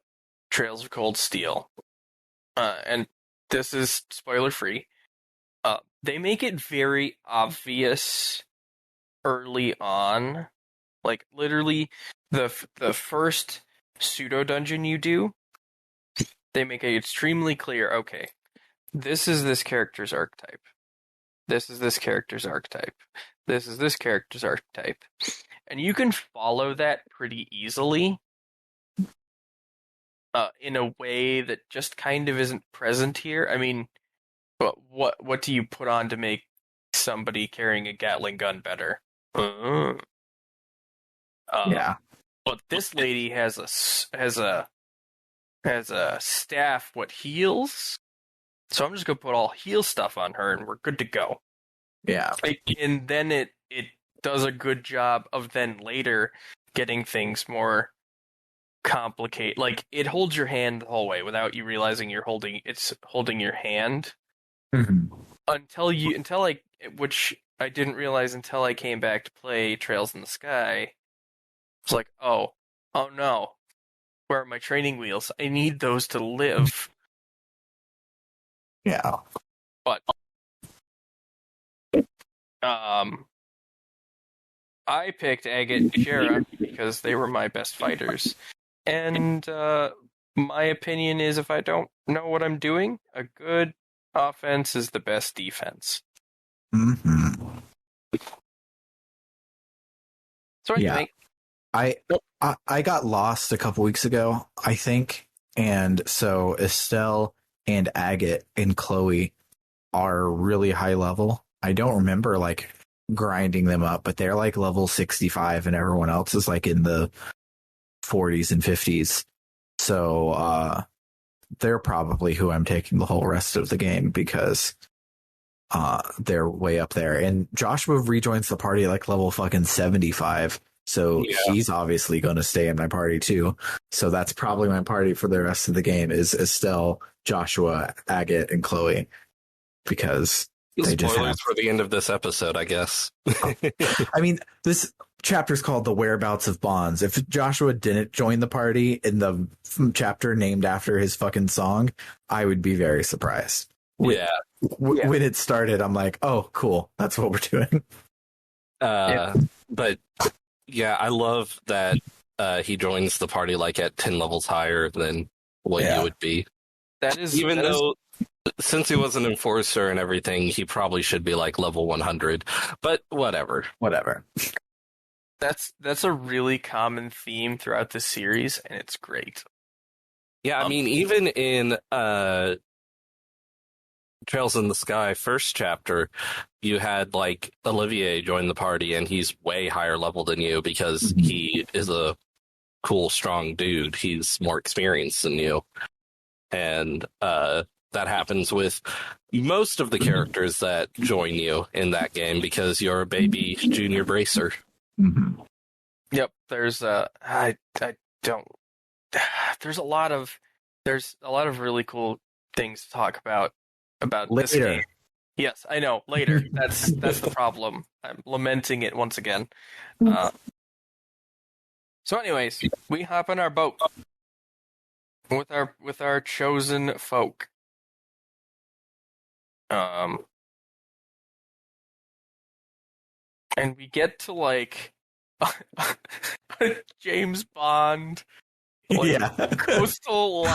Speaker 3: Trails of Cold Steel, and this is spoiler free, they make it very obvious early on, like literally the first pseudo dungeon you do, they make it extremely clear. Okay, this is this character's archetype. This is this character's archetype. This is this character's archetype. And you can follow that pretty easily in a way that just kind of isn't present here. I mean, what do you put on to make somebody carrying a Gatling gun better?
Speaker 1: Yeah.
Speaker 3: But this lady has a staff what heals. So I'm just gonna put all heal stuff on her, and we're good to go.
Speaker 1: Yeah.
Speaker 3: And then it does a good job of then later getting things more complicated. Like it holds your hand the whole way without you realizing it's holding your hand.
Speaker 1: Mm-hmm.
Speaker 3: Which I didn't realize until I came back to play Trails in the Sky. It's like, oh no, where are my training wheels? I need those to live.
Speaker 1: Yeah.
Speaker 3: But I picked Agate and Shara because they were my best fighters. And my opinion is if I don't know what I'm doing, a good offense is the best defense.
Speaker 1: Mm-hmm.
Speaker 3: So anyway,
Speaker 1: I got lost a couple weeks ago, I think. And so Estelle and Agate and Chloe are really high level. I don't remember like grinding them up, but they're like level 65 and everyone else is like in the 40s and 50s. So they're probably who I'm taking the whole rest of the game because they're way up there. And Joshua rejoins the party like level fucking 75. So he's obviously going to stay in my party too. So that's probably my party for the rest of the game is Estelle, Joshua, Agate, and Chloe. Because they just have...
Speaker 2: for the end of this episode, I guess.
Speaker 1: I mean, this chapter's called The Whereabouts of Bonds. If Joshua didn't join the party in the chapter named after his fucking song, I would be very surprised. When it started, I'm like, oh, cool. That's what we're doing.
Speaker 2: But yeah, I love that he joins the party like at 10 levels higher than what you would be. Since he was an enforcer and everything, he probably should be like level 100. But whatever.
Speaker 3: That's a really common theme throughout the series, and it's great.
Speaker 2: Yeah, I mean, even in Trails in the Sky first chapter, you had like Olivier join the party, and he's way higher level than you because he is a cool, strong dude. He's more experienced than you, and that happens with most of the characters that join you in that game because you're a baby junior bracer.
Speaker 1: Mm-hmm.
Speaker 3: Yep, there's I don't there's a lot of really cool things to talk about this
Speaker 1: Later.
Speaker 3: game. Yes, I know, later. That's the problem. I'm lamenting it once again. So anyways, we hop on our boat with our chosen folk. And we get to like a James Bond
Speaker 1: Yeah.
Speaker 3: coastal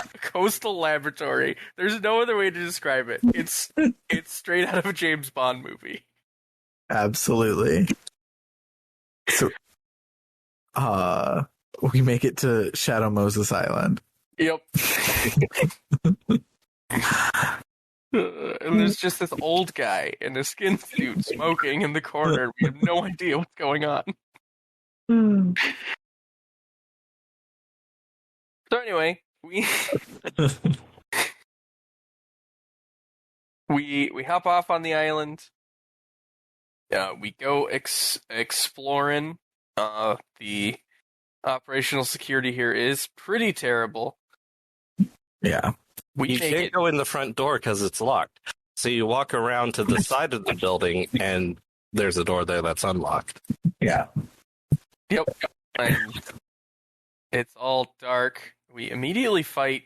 Speaker 3: laboratory. There's no other way to describe it. It's straight out of a James Bond movie.
Speaker 1: Absolutely. So, we make it to Shadow Moses Island.
Speaker 3: Yep. And there's just this old guy in a skin suit smoking in the corner. We have no idea what's going on. So anyway, we hop off on the island. We go exploring. The operational security here is pretty terrible.
Speaker 1: Yeah.
Speaker 2: You can't go in the front door because it's locked. So you walk around to the side of the building, and there's a door there that's unlocked.
Speaker 1: Yeah.
Speaker 3: Yep. And it's all dark. We immediately fight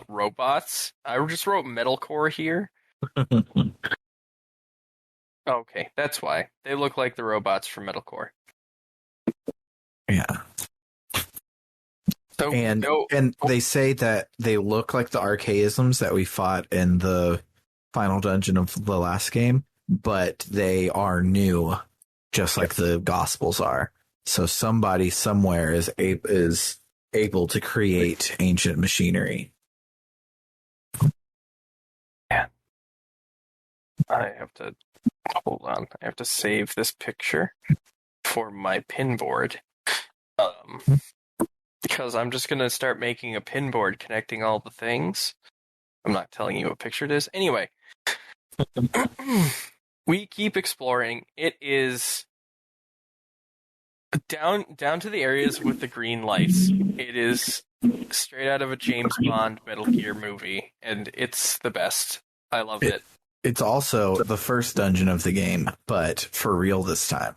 Speaker 3: robots. I just wrote metalcore here. Okay, that's why. They look like the robots from metalcore.
Speaker 1: Yeah.
Speaker 3: So,
Speaker 1: and they say that they look like the archaisms that we fought in the final dungeon of the last game, but they are new, just like the Gospels are. So somebody somewhere is able to create ancient machinery.
Speaker 3: Yeah. I have to hold on. I have to save this picture for my pin board. Because I'm just going to start making a pin board connecting all the things. I'm not telling you what picture it is. Anyway, we keep exploring. It is down to the areas with the green lights. It is straight out of a James Bond Metal Gear movie, and it's the best. I loved it.
Speaker 1: It's also the first dungeon of the game, but for real this time.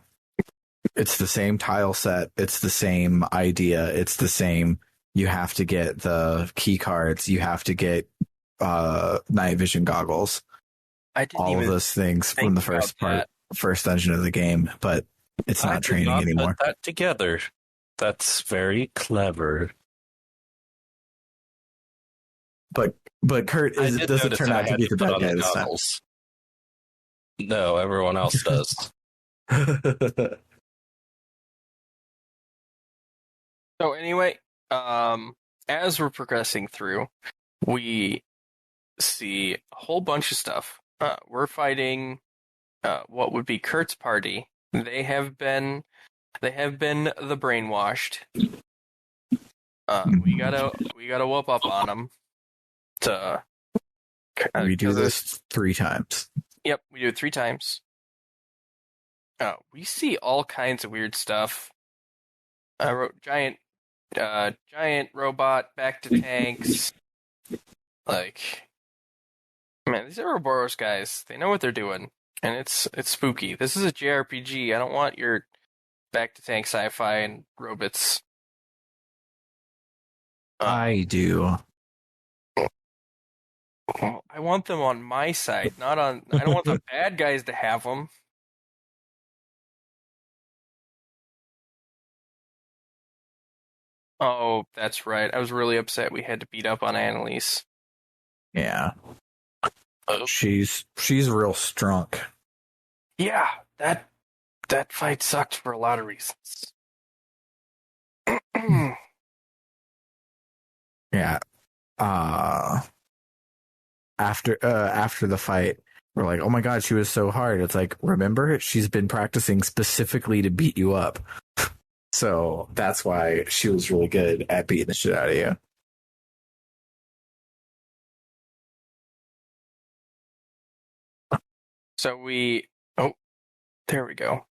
Speaker 1: It's the same tile set. It's the same idea. It's the same. You have to get the key cards. You have to get night vision goggles. All of those things from the first dungeon of the game, but it's not training anymore.
Speaker 2: Put that together. That's very clever.
Speaker 1: But Kurt, it doesn't turn out to be the bad guy this time.
Speaker 2: No, everyone else does.
Speaker 3: So anyway, as we're progressing through, we see a whole bunch of stuff. We're fighting what would be Kurt's party. They have been the brainwashed. We gotta whoop up on them.
Speaker 1: We do this 3 times.
Speaker 3: Yep, we do it 3 times. We see all kinds of weird stuff. I wrote giant robot back to tanks. Like, man, these Ouroboros guys, they know what they're doing, and it's spooky. This is a JRPG. I don't want your back to tank sci-fi and robots.
Speaker 1: I do.
Speaker 3: I want them on my side, not on. I don't want the bad guys to have them. Oh, that's right. I was really upset we had to beat up on Annalise.
Speaker 1: Yeah. She's real strong.
Speaker 3: Yeah, that fight sucked for a lot of reasons.
Speaker 1: Yeah. after the fight were like, "Oh my god, she was so hard." It's like, remember, she's been practicing specifically to beat you up. So that's why she was really good at beating the shit out of you.
Speaker 3: So there we go.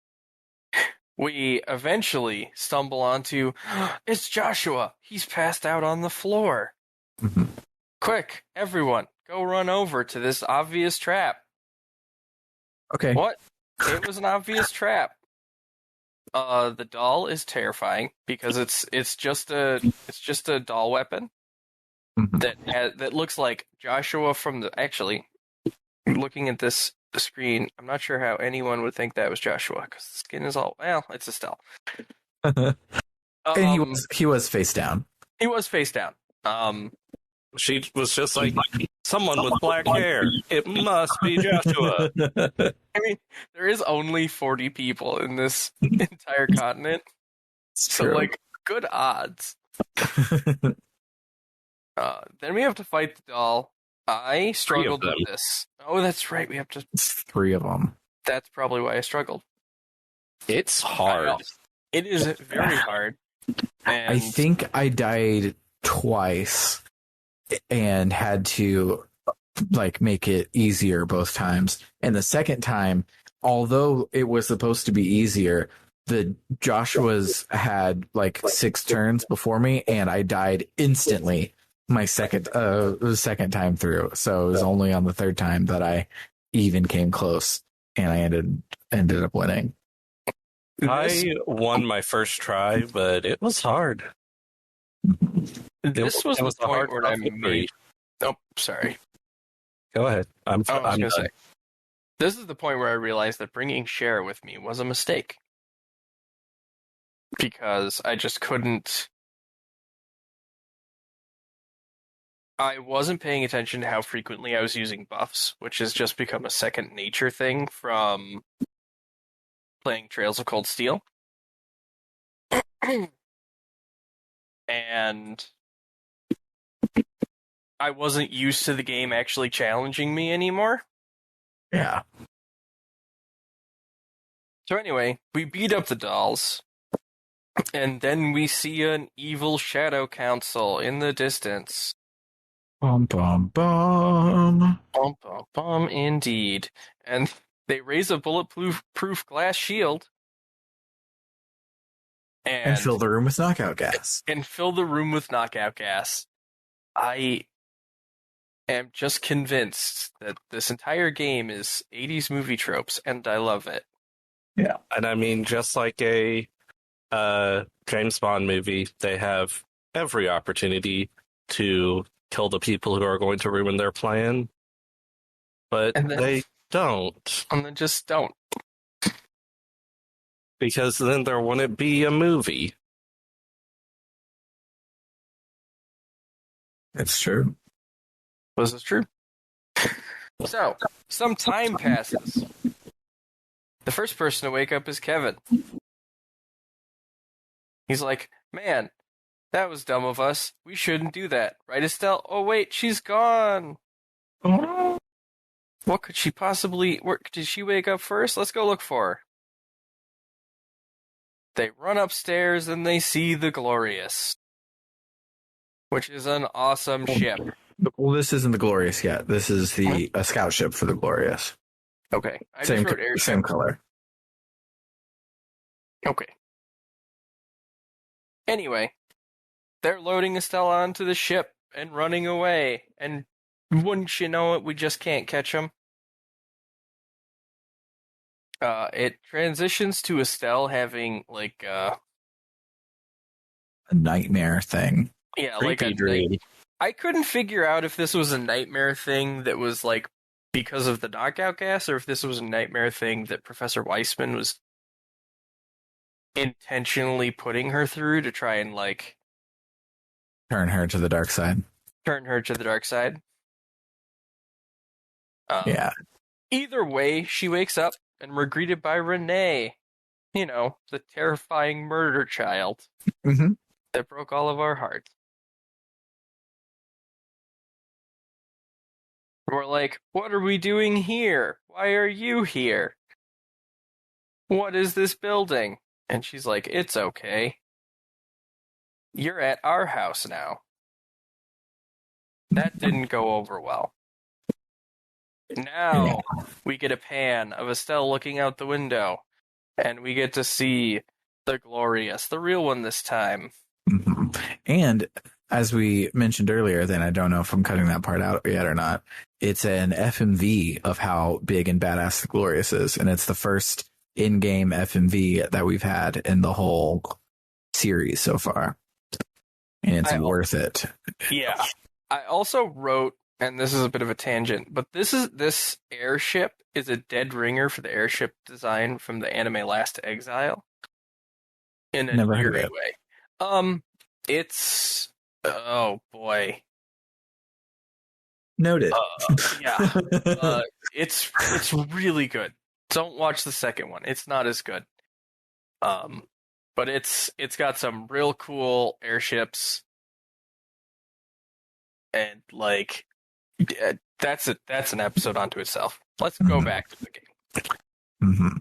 Speaker 3: We eventually stumble onto, it's Joshua. He's passed out on the floor.
Speaker 1: Mm-hmm.
Speaker 3: Quick, everyone, go run over to this obvious trap.
Speaker 1: Okay.
Speaker 3: What? It was an obvious trap. The doll is terrifying because it's just a doll weapon
Speaker 1: Mm-hmm.
Speaker 3: that looks like Joshua from the. Actually, looking at the screen, I'm not sure how anyone would think that was Joshua because the skin is all. Well, it's Estelle.
Speaker 1: And he was face down.
Speaker 3: He was face down.
Speaker 2: She was just like, someone with black hair. It must be Joshua.
Speaker 3: I mean, there is only 40 people in this entire continent, so like, good odds. Then we have to fight the doll. I struggled with this. Oh, that's right. We have to.
Speaker 1: It's 3 of them.
Speaker 3: That's probably why I struggled.
Speaker 2: It's hard.
Speaker 3: It is very hard. And
Speaker 1: I think I died twice and had to like make it easier both times. And the second time, although it was supposed to be easier, the Joshua's had like 6 turns before me, and I died instantly my second time through. So it was only on the 3rd time that I even came close, and I ended up winning.
Speaker 2: I won my first try, but it was hard.
Speaker 3: This was the point where I made. Oh, sorry.
Speaker 2: Go ahead. I'm
Speaker 3: gonna say. This is the point where I realized that bringing Cher with me was a mistake. Because I just couldn't. I wasn't paying attention to how frequently I was using buffs, which has just become a second nature thing from playing Trails of Cold Steel. And I wasn't used to the game actually challenging me anymore.
Speaker 1: Yeah.
Speaker 3: So anyway, we beat up the dolls, and then we see an evil shadow council in the distance.
Speaker 1: Bum, bum, bum.
Speaker 3: Bum, bum, bum, indeed. And they raise a bulletproof glass shield.
Speaker 1: And fill the room with knockout gas.
Speaker 3: I am just convinced that this entire game is 80s movie tropes, and I love it.
Speaker 2: Yeah. And I mean, just like a James Bond movie, they have every opportunity to kill the people who are going to ruin their plan, but they don't.
Speaker 3: And they just don't.
Speaker 2: Because then there wouldn't be a movie.
Speaker 1: It's true.
Speaker 3: This is true. So, some time passes. The first person to wake up is Kevin. He's like, man, that was dumb of us. We shouldn't do that. Right, Estelle? Oh, wait, she's gone.
Speaker 1: Oh.
Speaker 3: What could she possibly... Did she wake up first? Let's go look for her. They run upstairs and they see the Glorious, which is an awesome ship.
Speaker 1: Well, this isn't the Glorious yet. This is a scout ship for the Glorious.
Speaker 3: Okay.
Speaker 1: Same color.
Speaker 3: Okay. Anyway, they're loading Estelle onto the ship and running away, and wouldn't you know it, we just can't catch them. It transitions to Estelle having, like,
Speaker 1: a nightmare thing.
Speaker 3: Yeah, like a dream. I couldn't figure out if this was a nightmare thing that was, like, because of the knockout gas, or if this was a nightmare thing that Professor Weissman was intentionally putting her through to try and, like...
Speaker 1: Turn her to the dark side. Yeah.
Speaker 3: Either way, she wakes up, and we're greeted by Renee. You know, the terrifying murder child that broke all of our hearts. We're like, what are we doing here? Why are you here? What is this building? And she's like, it's okay. You're at our house now. That didn't go over well. Now we get a pan of Estelle looking out the window, and we get to see the Glorious, the real one this time.
Speaker 1: Mm-hmm. And as we mentioned earlier, then I don't know if I'm cutting that part out yet or not. It's an FMV of how big and badass the Glorious is, and it's the first in-game FMV that we've had in the whole series so far, and it's worth it.
Speaker 3: Yeah, I also wrote, and this is a bit of a tangent, but this airship is a dead ringer for the airship design from the anime Last Exile. In a
Speaker 1: Never heard
Speaker 3: eerie
Speaker 1: of it.
Speaker 3: way. It's oh boy.
Speaker 1: Noted.
Speaker 3: Yeah. It's really good. Don't watch the second one. It's not as good. But it's got some real cool airships, and like that's an episode unto itself. Let's go back to the game.
Speaker 1: Mm-hmm.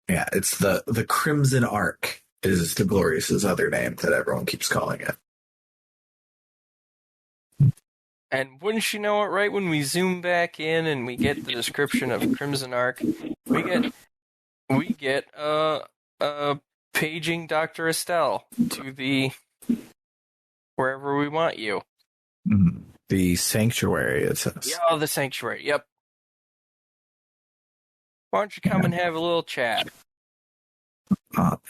Speaker 1: Yeah, it's the Crimson Arc is the Glorious's other name that everyone keeps calling it.
Speaker 3: And wouldn't you know it, right when we zoom back in and we get the description of Crimson Arc, we get paging Dr. Estelle to the wherever we want you.
Speaker 1: Mm-hmm. The Sanctuary, it says.
Speaker 3: Yeah, the Sanctuary, yep. Why don't you come and have a little chat?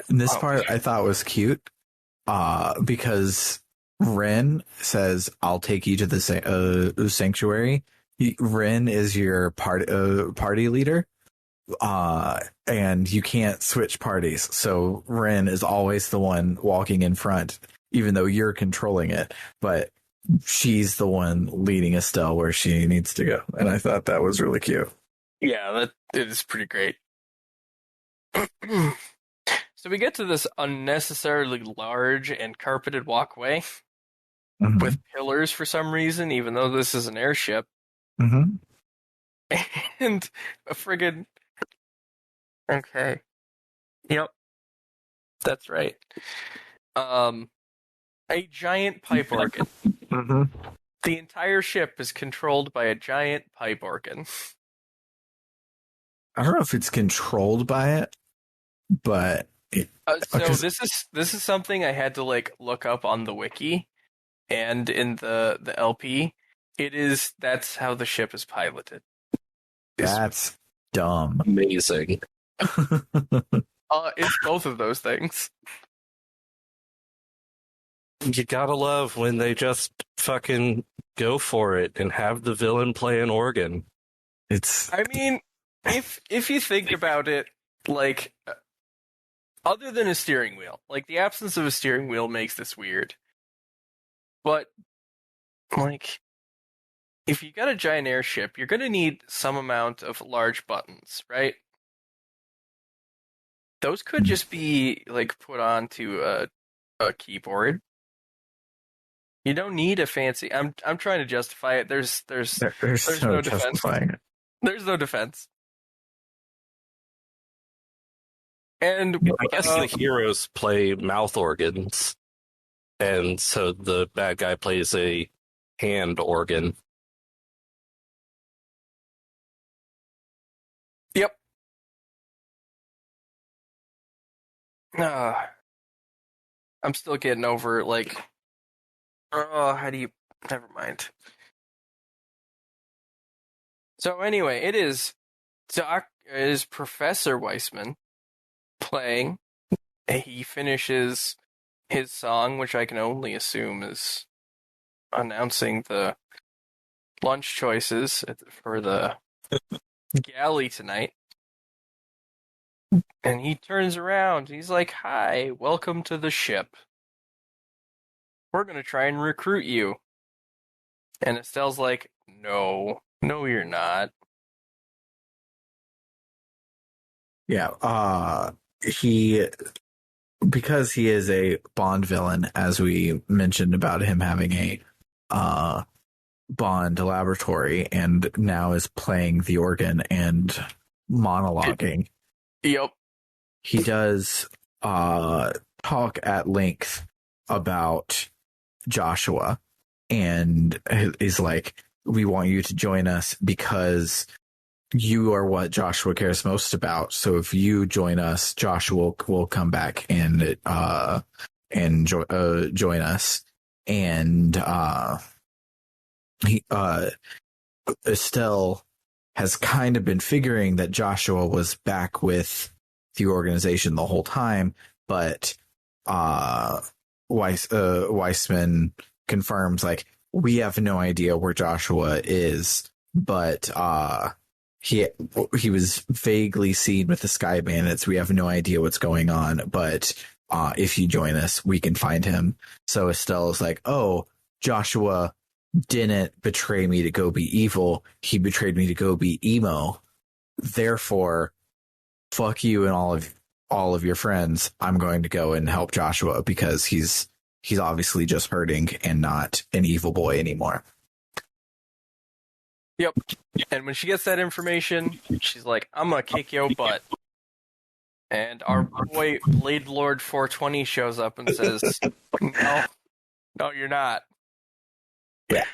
Speaker 1: This part I thought was cute because Ren says, I'll take you to the Sanctuary. Ren is your party leader, and you can't switch parties. So Ren is always the one walking in front, even though you're controlling it. But she's the one leading Estelle where she needs to go. And I thought that was really cute.
Speaker 3: Yeah, it is pretty great. So we get to this unnecessarily large and carpeted walkway with pillars for some reason, even though this is an airship.
Speaker 1: Mm-hmm.
Speaker 3: And a friggin'... Okay. Yep. That's right. A giant pipe organ.
Speaker 1: Mm-hmm.
Speaker 3: The entire ship is controlled by a giant pipe organ.
Speaker 1: I don't know if it's controlled by it, but
Speaker 3: this is something I had to like look up on the wiki, and in the LP, that's how the ship is piloted.
Speaker 1: That's dumb.
Speaker 2: Amazing.
Speaker 3: It's both of those things.
Speaker 2: You gotta love when they just fucking go for it and have the villain play an organ.
Speaker 3: I mean, if you think about it, like, other than a steering wheel, like the absence of a steering wheel makes this weird. But, like, if you got a giant airship, you're gonna need some amount of large buttons, right? Those could just be like put onto a keyboard. You don't need a fancy. I'm trying to justify it. There's no defense. There's no defense. And
Speaker 2: I guess the heroes play mouth organs, and so the bad guy plays a hand organ.
Speaker 3: Yep. I'm still getting over, like, how do you... Never mind. So anyway, it is Professor Weissman playing. He finishes his song, which I can only assume is announcing the lunch choices for the galley tonight. And he turns around. He's like, "Hi, welcome to the ship. We're going to try and recruit you." And Estelle's like, No, you're not.
Speaker 1: Yeah, because he is a Bond villain, as we mentioned about him having a Bond Laboratory and now is playing the organ and monologuing.
Speaker 3: Yep.
Speaker 1: He does talk at length about Joshua and is like, we want you to join us because you are what Joshua cares most about. So if you join us, Joshua will come back and join us. And Estelle has kind of been figuring that Joshua was back with the organization the whole time, but Weissman confirms, like, we have no idea where Joshua is, but he was vaguely seen with the Sky Bandits. We have no idea what's going on, but if you join us, we can find him. So Estelle is like, oh, Joshua didn't betray me to go be evil. He betrayed me to go be emo. Therefore, fuck you and all of your friends. I'm going to go and help Joshua because he's obviously just hurting and not an evil boy anymore.
Speaker 3: Yep. And when she gets that information, she's like, I'm gonna kick your butt. And our boy Blade Lord 420 shows up and says, No, you're not.
Speaker 1: Yeah.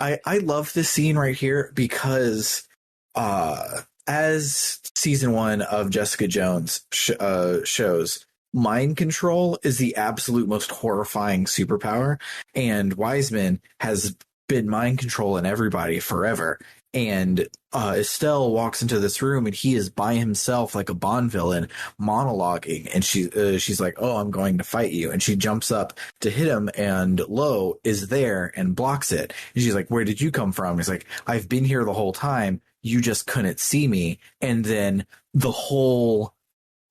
Speaker 1: I love this scene right here because as season 1 of Jessica Jones shows, mind control is the absolute most horrifying superpower, and Wiseman has been mind controlling everybody forever. And Estelle walks into this room and he is by himself like a Bond villain monologuing, and she's like, oh, I'm going to fight you, and she jumps up to hit him, and Lo is there and blocks it, and she's like, where did you come from? He's like, I've been here the whole time, you just couldn't see me. And then the whole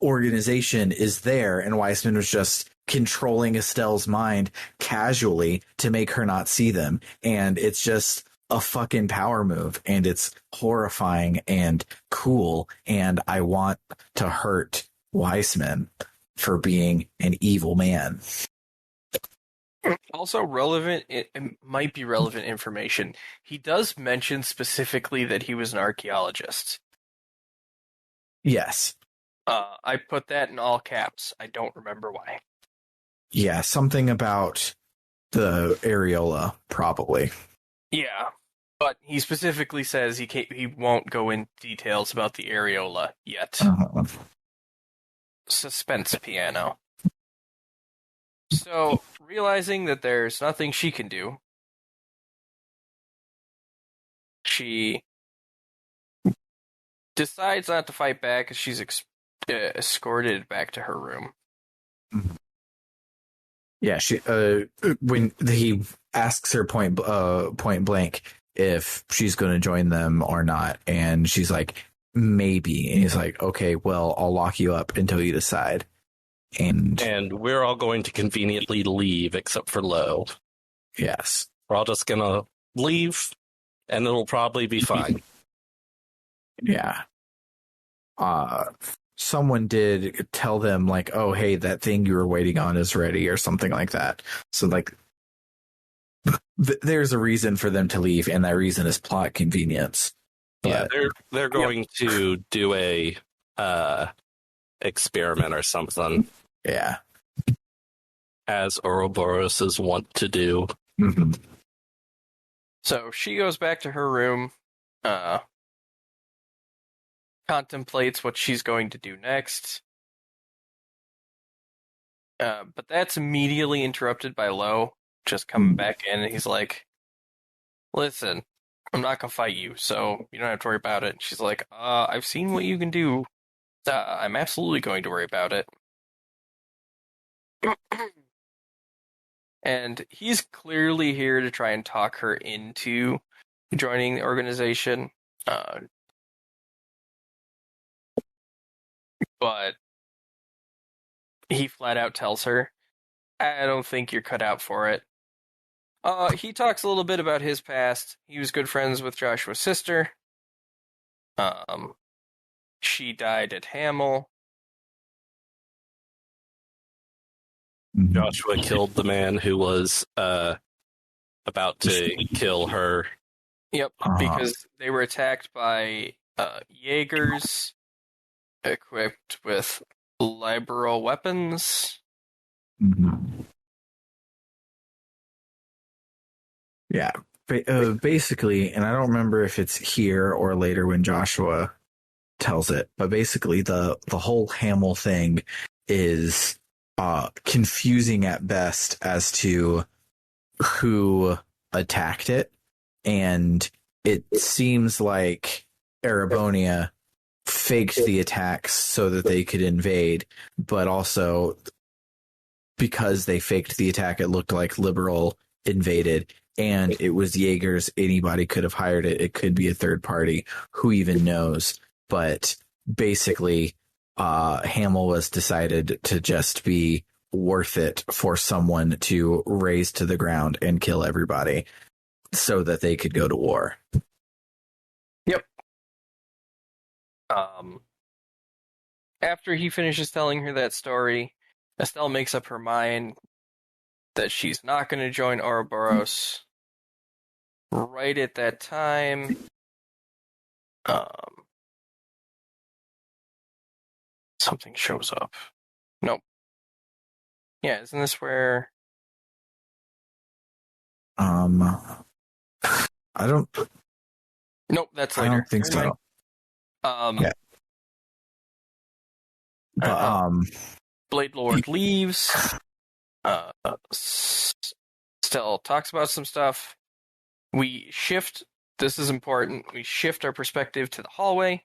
Speaker 1: organization is there, and Weissman was just controlling Estelle's mind casually to make her not see them, and it's just a fucking power move, and it's horrifying and cool, and I want to hurt Weissman for being an evil man.
Speaker 3: Also relevant, it might be relevant information. He does mention specifically that he was an archaeologist.
Speaker 1: Yes.
Speaker 3: I put that in all caps. I don't remember why.
Speaker 1: Yeah, something about the areola, probably.
Speaker 3: Yeah, but he specifically says he won't go in details about the areola yet. Suspense piano. So, realizing that there's nothing she can do, she decides not to fight back as she's escorted back to her room.
Speaker 1: Yeah, she when he asks her point blank if she's going to join them or not, and she's like, maybe, and he's like, okay, well, I'll lock you up until you decide. And
Speaker 2: we're all going to conveniently leave except for Lo.
Speaker 1: Yes.
Speaker 2: We're all just going to leave, and it'll probably be fine.
Speaker 1: Yeah. Someone did tell them, like, oh, hey, that thing you were waiting on is ready, or something like that. So, like, there's a reason for them to leave, and that reason is plot convenience.
Speaker 2: But, yeah, they're going to do a experiment or something.
Speaker 1: Yeah.
Speaker 2: As Ouroboroses want to do.
Speaker 1: Mm-hmm.
Speaker 3: So she goes back to her room, contemplates what she's going to do next. But that's immediately interrupted by Lo, just coming back in, and he's like, listen, I'm not going to fight you, so you don't have to worry about it. She's like, I've seen what you can do. I'm absolutely going to worry about it. And he's clearly here to try and talk her into joining the organization. But he flat out tells her, I don't think you're cut out for it. He talks a little bit about his past. He was good friends with Joshua's sister. She died at Hamel.
Speaker 2: Joshua killed the man who was about to kill her.
Speaker 3: Yep, because they were attacked by Jaegers equipped with liberal weapons.
Speaker 1: Mhm. Yeah, basically, and I don't remember if it's here or later when Joshua tells it, but basically the whole Hamill thing is confusing at best as to who attacked it, and it seems like Erebonia faked the attacks so that they could invade, but also because they faked the attack, it looked like Liberal invaded, and it was Jaegers. Anybody could have hired it. It could be a third party. Who even knows? But basically, Hamill was decided to just be worth it for someone to raze to the ground and kill everybody so that they could go to war.
Speaker 3: Yep. After he finishes telling her that story, Estelle makes up her mind that she's not going to join Ouroboros. Right at that time, something shows up. Nope. Yeah, isn't this where...
Speaker 1: I don't...
Speaker 3: Nope, that's later.
Speaker 1: I don't think so. Yeah. But,
Speaker 3: Blade Lord leaves. Estelle talks about some stuff. We shift, this is important, we shift our perspective to the hallway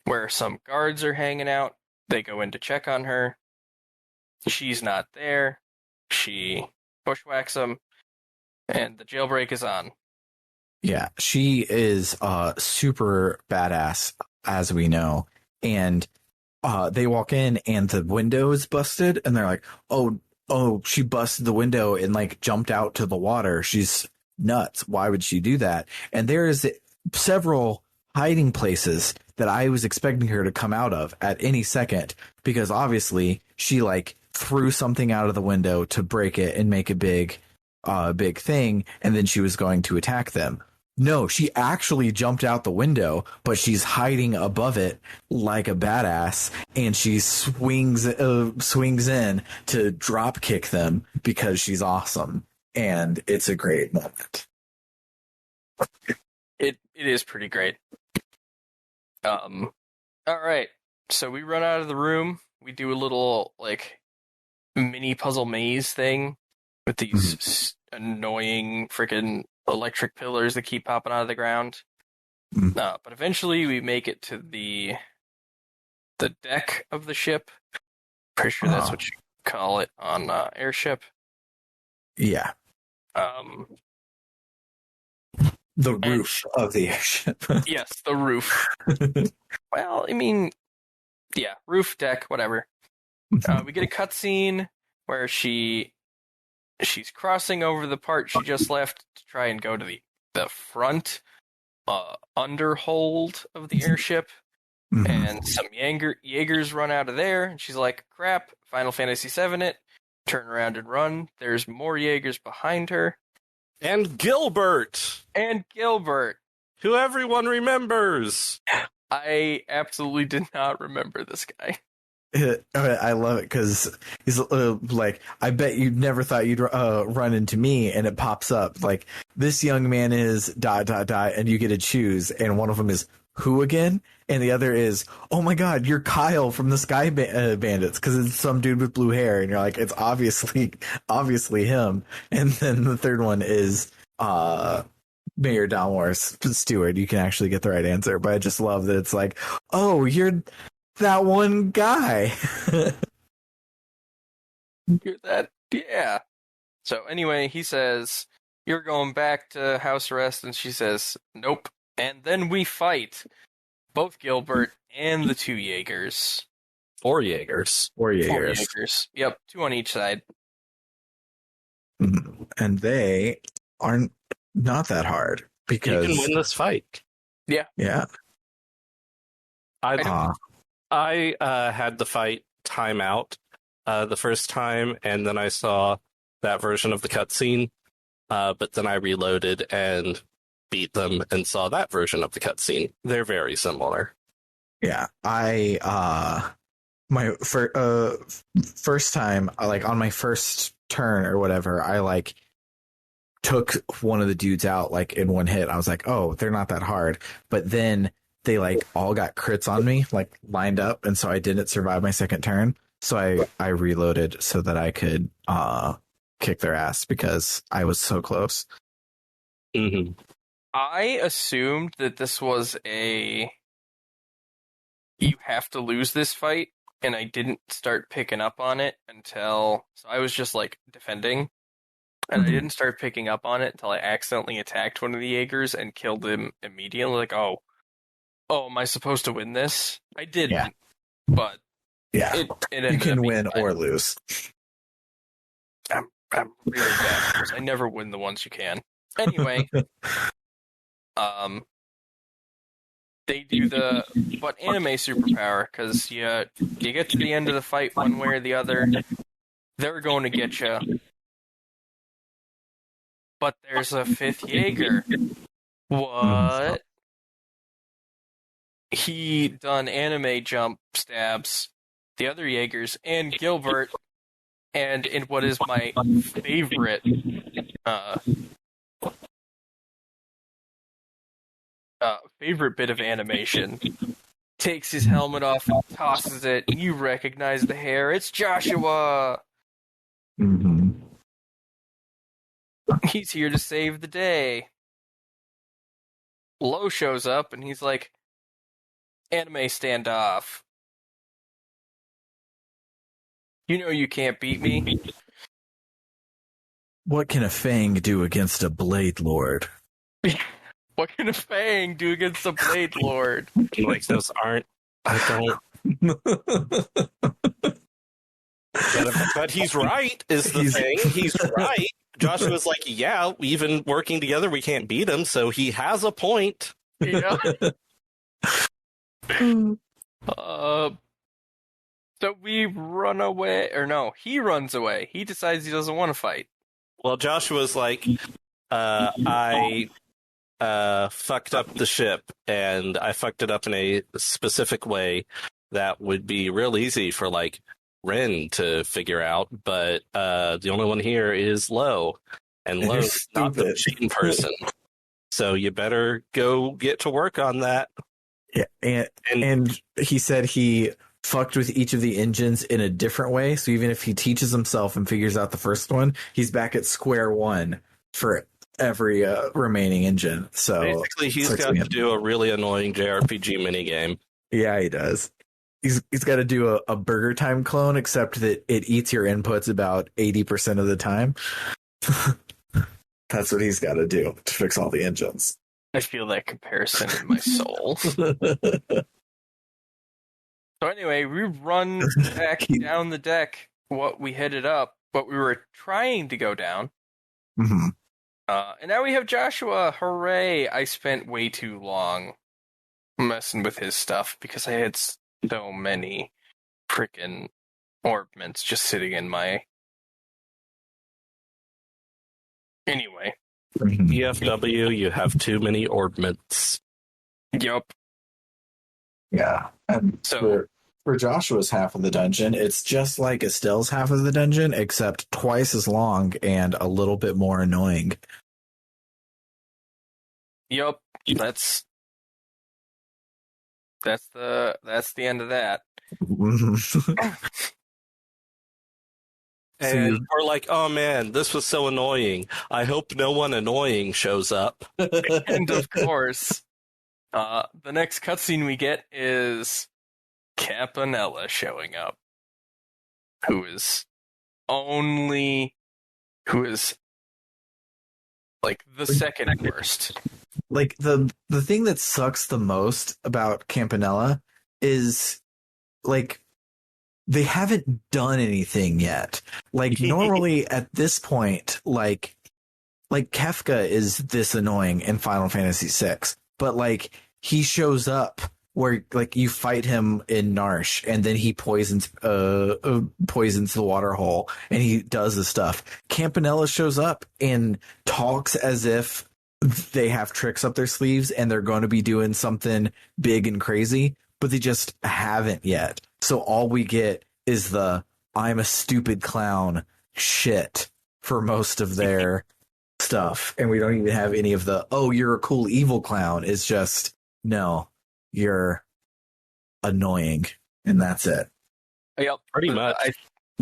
Speaker 3: where some guards are hanging out. They go in to check on her. She's not there. She bushwhacks them, and the jailbreak is on.
Speaker 1: Yeah, she is super badass, as we know. And they walk in and the window is busted, and they're like, oh, she busted the window and like jumped out to the water. She's nuts. Why would she do that? And there's several hiding places that I was expecting her to come out of at any second, because obviously she like threw something out of the window to break it and make a big thing, and then she was going to attack them. No, she actually jumped out the window, but she's hiding above it like a badass, and she swings in to drop kick them because she's awesome, and it's a great moment.
Speaker 3: It is pretty great. All right, so we run out of the room. We do a little like mini puzzle maze thing with these annoying freaking electric pillars that keep popping out of the ground. But eventually we make it to the deck of the ship. Pretty sure that's what you call it on airship.
Speaker 1: Yeah. The roof of the airship.
Speaker 3: Yes, the roof. Well, I mean, yeah, roof, deck, whatever. We get a cutscene where she's crossing over the part she just left to try and go to the front underhold of the airship. And some Jaegers run out of there, and she's like, crap, Final Fantasy VII it. Turn around and run. There's more Jaegers behind her.
Speaker 2: And Gilbert!
Speaker 3: Who
Speaker 2: everyone remembers!
Speaker 3: I absolutely did not remember this guy.
Speaker 1: I love it because he's like, I bet you never thought you'd run into me, and it pops up like, this young man is ... and you get to choose, and one of them is who again, and the other is, oh my god, you're Kyle from the Sky Bandits, because it's some dude with blue hair, and you're like, it's obviously him. And then the third one is Mayor Dalmore's steward. You can actually get the right answer, but I just love that it's like, oh, you're that one guy.
Speaker 3: You're that, yeah. So anyway, he says, you're going back to house arrest, and she says, nope. And then we fight both Gilbert and the two Jaegers.
Speaker 2: Four Jaegers.
Speaker 3: Yep, two on each side.
Speaker 1: And they aren't not that hard, because
Speaker 2: you can win this fight.
Speaker 3: Yeah.
Speaker 1: Yeah.
Speaker 2: I had the fight time out the first time, and then I saw that version of the cutscene but then I reloaded and beat them and saw that version of the cutscene. They're very similar.
Speaker 1: Yeah, my first time, like on my first turn or whatever, I like took one of the dudes out like in one hit. I was like, oh, they're not that hard. But then they like all got crits on me, like lined up, and so I didn't survive my second turn. So I reloaded so that I could kick their ass because I was so close.
Speaker 2: Mm-hmm.
Speaker 3: I assumed that this was you have to lose this fight, and I didn't start picking up on it so I was just like defending, and I didn't start picking up on it until I accidentally attacked one of the Jaegers and killed him immediately. Like, oh, am I supposed to win this? I didn't, but
Speaker 1: yeah,
Speaker 3: it ended
Speaker 1: you can
Speaker 3: up
Speaker 1: win
Speaker 3: fine.
Speaker 1: or lose.
Speaker 3: I'm really bad because I never win the ones you can. Anyway, they do the anime superpower because you get to the end of the fight one way or the other, they're going to get you. But there's a fifth Jaeger. What? He done anime jump stabs the other Jaegers and Gilbert, and in what is my favorite favorite bit of animation, takes his helmet off and tosses it, and you recognize the hair. It's Joshua!
Speaker 1: Mm-hmm.
Speaker 3: He's here to save the day. Lo shows up, and he's like, anime standoff. You know you can't beat me.
Speaker 1: What can a Fang do against a Blade Lord?
Speaker 3: What can a Fang do against a Blade Lord?
Speaker 2: Like, those aren't... I don't... but he's right, is the thing. He's right. Joshua's like, yeah, even working together, we can't beat him, so he has a point.
Speaker 3: Yeah. So we run away, or no, he runs away. He decides he doesn't want to fight.
Speaker 2: Well, Joshua's like, I fucked up the ship, and I fucked it up in a specific way that would be real easy for, like, Ren to figure out, but the only one here is Lo, and Lo's not the machine person. So you better go get to work on that.
Speaker 1: Yeah, and he said he fucked with each of the engines in a different way. So even if he teaches himself and figures out the first one, he's back at square one for every remaining engine. So
Speaker 2: basically, he's got to do a really annoying JRPG minigame.
Speaker 1: Yeah, he does. He's got to do a Burger Time clone, except that it eats your inputs about 80% of the time. That's what he's got to do to fix all the engines.
Speaker 3: I feel that comparison in my soul. So anyway, we run back down the deck. What we headed up, what we were trying to go down.
Speaker 1: Mm-hmm.
Speaker 3: And now we have Joshua. Hooray! I spent way too long messing with his stuff because I had so many freaking orbments just sitting in my... Anyway.
Speaker 2: EFW, you have too many orbments.
Speaker 3: Yup.
Speaker 1: Yeah. And
Speaker 3: so
Speaker 1: for Joshua's half of the dungeon, it's just like Estelle's half of the dungeon, except twice as long and a little bit more annoying.
Speaker 3: Yup. That's the end of that.
Speaker 2: And we're like, oh man, this was so annoying. I hope no one annoying shows up.
Speaker 3: And of course, the next cutscene we get is Campanella showing up, who is like the second worst.
Speaker 1: Like the thing that sucks the most about Campanella is like they haven't done anything yet. Like normally at this point, like Kefka is this annoying in Final Fantasy VI, but like he shows up where like you fight him in Narsh and then he poisons the water hole and he does the stuff. Campanella shows up and talks as if they have tricks up their sleeves and they're going to be doing something big and crazy, but they just haven't yet. So all we get is the I'm a stupid clown shit for most of their stuff. And we don't even have any of the, oh, you're a cool evil clown. It's just, no, you're annoying. And that's it.
Speaker 3: Yep,
Speaker 2: Pretty much.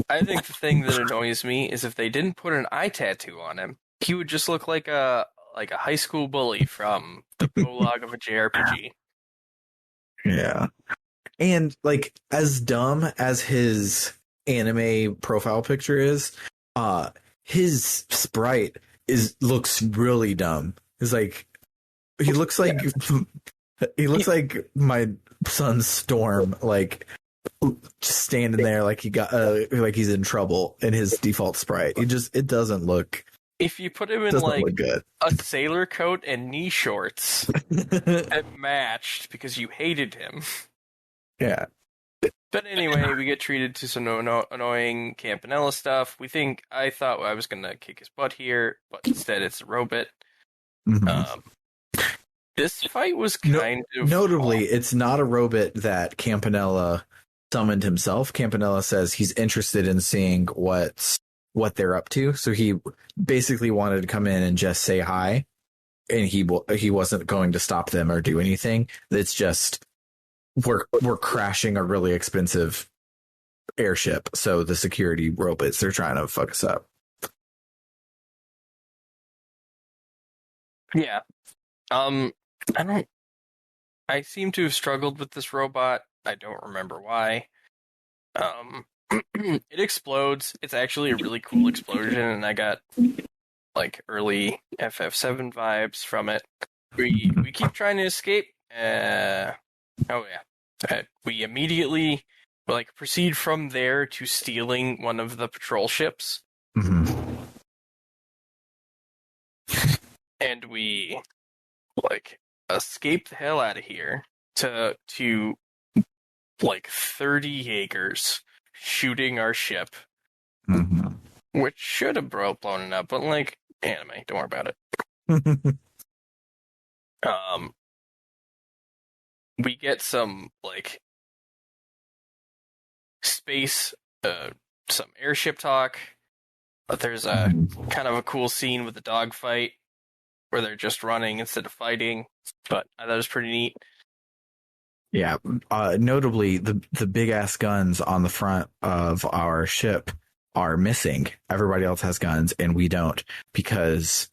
Speaker 3: I think the thing that annoys me is if they didn't put an eye tattoo on him, he would just look like a high school bully from the prologue of a JRPG.
Speaker 1: Yeah. And like as dumb as his anime profile picture is, his sprite looks really dumb. It's like he looks like my son Storm, like just standing there like he got like he's in trouble in his default sprite. It doesn't look.
Speaker 3: If you put him in like a sailor coat and knee shorts, it matched because you hated him.
Speaker 1: Yeah.
Speaker 3: But anyway, we get treated to some annoying Campanella stuff. I thought I was going to kick his butt here, but instead it's a robot.
Speaker 1: Mm-hmm.
Speaker 3: This fight was kind of...
Speaker 1: Notably, it's not a robot that Campanella summoned himself. Campanella says he's interested in seeing what they're up to. So he basically wanted to come in and just say hi. And he wasn't going to stop them or do anything. It's just... We're crashing a really expensive airship, so the security robots, they're trying to fuck us up.
Speaker 3: Yeah. I seem to have struggled with this robot. I don't remember why. It explodes. It's actually a really cool explosion, and I got like early FF7 vibes from it. We keep trying to escape. Oh yeah. We immediately proceed from there to stealing one of the patrol ships.
Speaker 1: Mm-hmm.
Speaker 3: And we escape the hell out of here to 30 Jaegers shooting our ship.
Speaker 1: Mm-hmm.
Speaker 3: Which should have blown it up, but anime, don't worry about it. We get some space, some airship talk, but there's a kind of a cool scene with the dogfight where they're just running instead of fighting, but I thought it was pretty neat.
Speaker 1: Yeah, notably the big ass guns on the front of our ship are missing. Everybody else has guns and we don't, because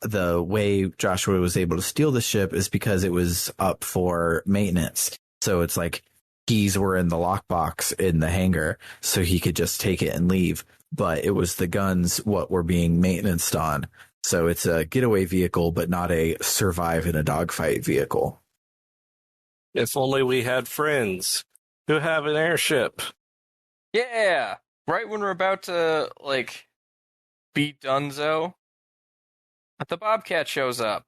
Speaker 1: the way Joshua was able to steal the ship is because it was up for maintenance. So it's like keys were in the lockbox in the hangar, so he could just take it and leave. But it was the guns what were being maintenanced on. So it's a getaway vehicle, but not a survive in a dogfight vehicle.
Speaker 2: If only we had friends who have an airship.
Speaker 3: Yeah! Right when we're about to, beat Dunzo, the Bobcat shows up.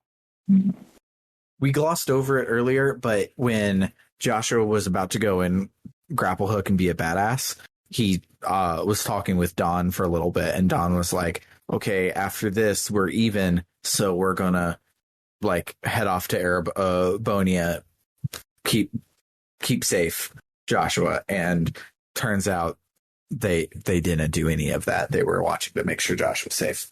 Speaker 1: We glossed over it earlier, but when Joshua was about to go and grapple hook and be a badass, he was talking with Don for a little bit, and Don was like, okay, after this, we're even, so we're gonna, head off to Arabonia, keep safe, Joshua. And turns out they didn't do any of that. They were watching to make sure Josh was safe.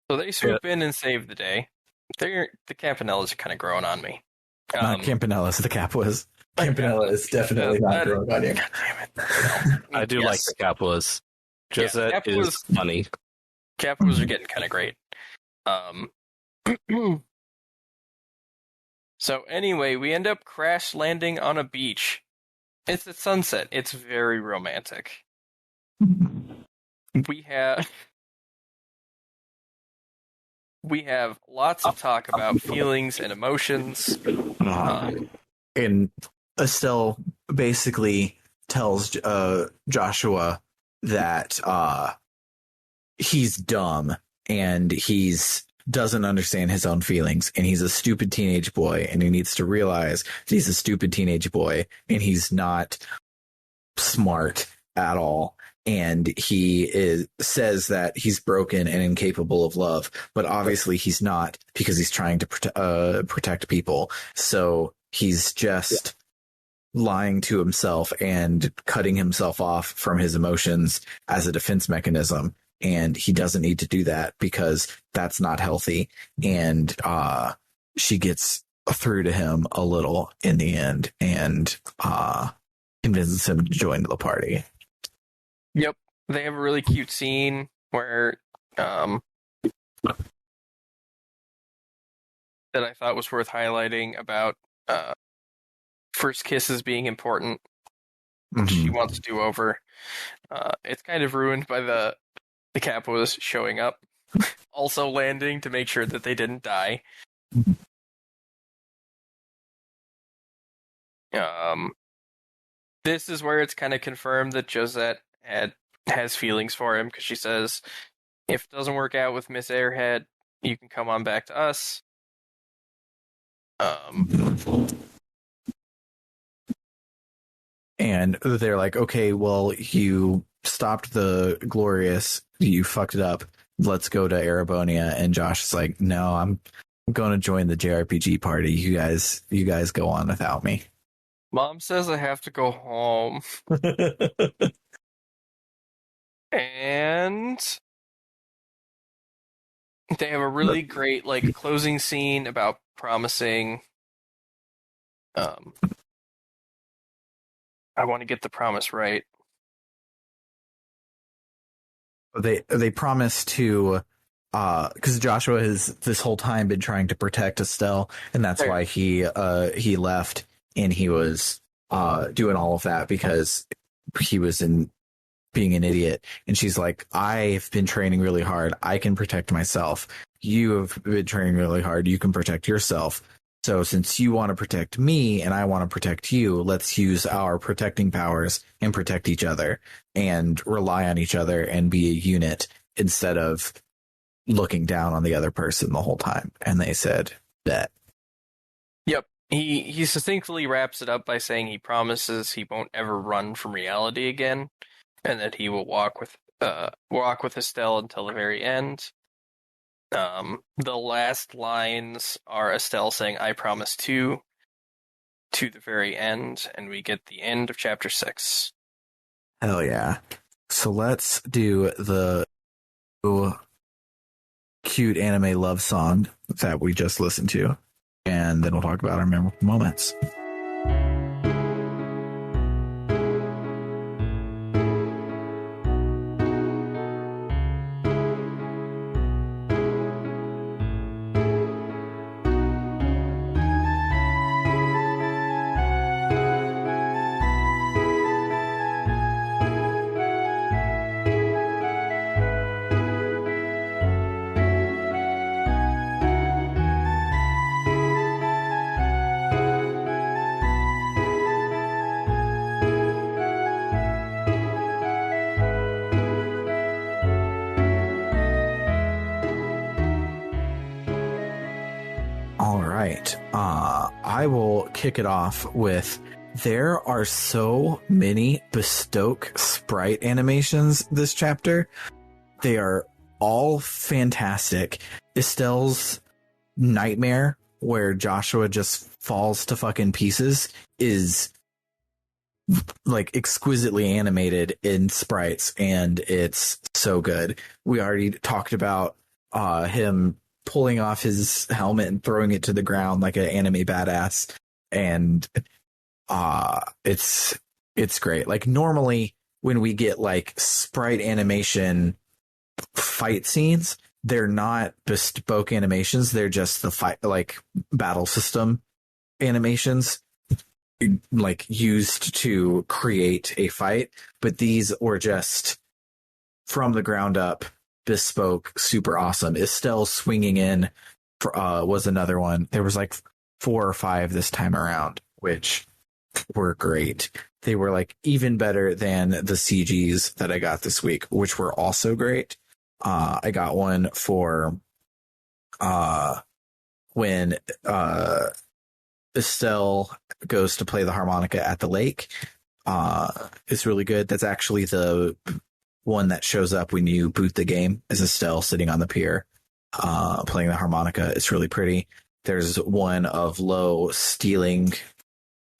Speaker 3: So they swoop in and save the day. The Campanellas are kind of growing on me.
Speaker 1: Not Campanellas, the Capuas. Campanella is definitely not growing on you.
Speaker 3: God damn it.
Speaker 2: I do like the Capuas. Josette is funny.
Speaker 3: Capuas are getting kind of great. So anyway, we end up crash landing on a beach. It's at sunset. It's very romantic. We have lots of talk about feelings and emotions.
Speaker 1: And Estelle basically tells Joshua that he's dumb and he's doesn't understand his own feelings, and he's a stupid teenage boy, and he needs to realize that he's a stupid teenage boy, and he's not smart at all. And says that he's broken and incapable of love, but obviously he's not, because he's trying to protect people. So he's just lying to himself and cutting himself off from his emotions as a defense mechanism. And he doesn't need to do that, because that's not healthy. And she gets through to him a little in the end, and convinces him to join the party.
Speaker 3: Yep. They have a really cute scene where that I thought was worth highlighting about first kisses being important.
Speaker 1: Mm-hmm.
Speaker 3: She wants to do over. It's kind of ruined by the Capos showing up, also landing to make sure that they didn't die. This is where it's kind of confirmed that Josette has feelings for him, because she says, if it doesn't work out with Miss Airhead, you can come on back to us.
Speaker 1: And they're like, okay, well, you stopped the Glorious, you fucked it up, let's go to Erebonia. And Josh is like, no, I'm going to join the JRPG party. You guys go on without me.
Speaker 3: Mom says I have to go home. And they have a really great closing scene about promising. I want to get the promise right.
Speaker 1: They promise to, because Joshua has this whole time been trying to protect Estelle, and that's why he left, and he was doing all of that because he was being an idiot. And she's like, I've been training really hard. I can protect myself. You have been training really hard. You can protect yourself. So since you want to protect me and I want to protect you, let's use our protecting powers and protect each other and rely on each other and be a unit instead of looking down on the other person the whole time. And they said, bet.
Speaker 3: Yep. He succinctly wraps it up by saying he promises he won't ever run from reality again, and that he will walk with Estelle until the very end. The last lines are Estelle saying, I promise to the very end, and we get the end of chapter 6.
Speaker 1: Hell yeah. So let's do the cute anime love song that we just listened to, and then we'll talk about our memorable moments. I will kick it off with, there are so many bespoke sprite animations this chapter. They are all fantastic. Estelle's nightmare, where Joshua falls to fucking pieces, is exquisitely animated in sprites, and it's so good. We already talked about him pulling off his helmet and throwing it to the ground like an anime badass, and it's great. Normally when we get sprite animation fight scenes, they're not bespoke animations, they're just the fight battle system animations used to create a fight, but these were just from the ground up, bespoke, super awesome. Estelle swinging in was another one. There was 4 or 5 this time around, which were great. They were even better than the CGs that I got this week, which were also great. I got one for when Estelle goes to play the harmonica at the lake. It's really good. That's actually the one that shows up when you boot the game, is Estelle sitting on the pier playing the harmonica. It's really pretty. There's one of Lo stealing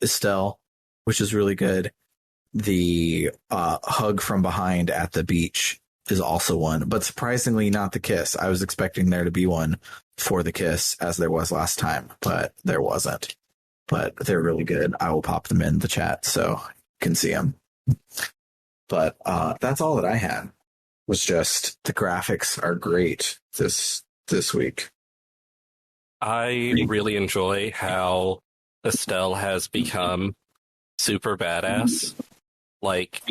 Speaker 1: Estelle, which is really good. The hug from behind at the beach is also one, but surprisingly not the kiss. I was expecting there to be one for the kiss, as there was last time, but there wasn't. But they're really good. I will pop them in the chat so you can see them. But that's all that I had. Was just the graphics are great this week.
Speaker 2: I really enjoy how Estelle has become super badass. Like,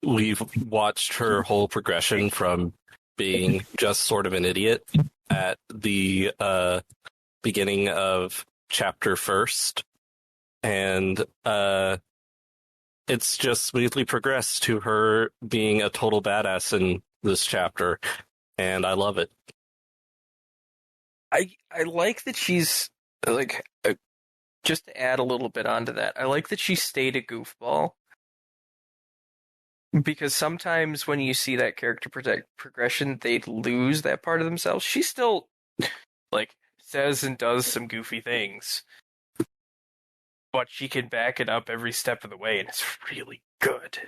Speaker 2: we've watched her whole progression from being just sort of an idiot at the beginning of chapter first, and it's just smoothly progressed to her being a total badass in this chapter, and I love it.
Speaker 3: I like that she's like just to add a little bit onto that. I like that she stayed a goofball, because sometimes when you see that character progression, they lose that part of themselves. She still like says and does some goofy things, but she can back it up every step of the way, and it's really good.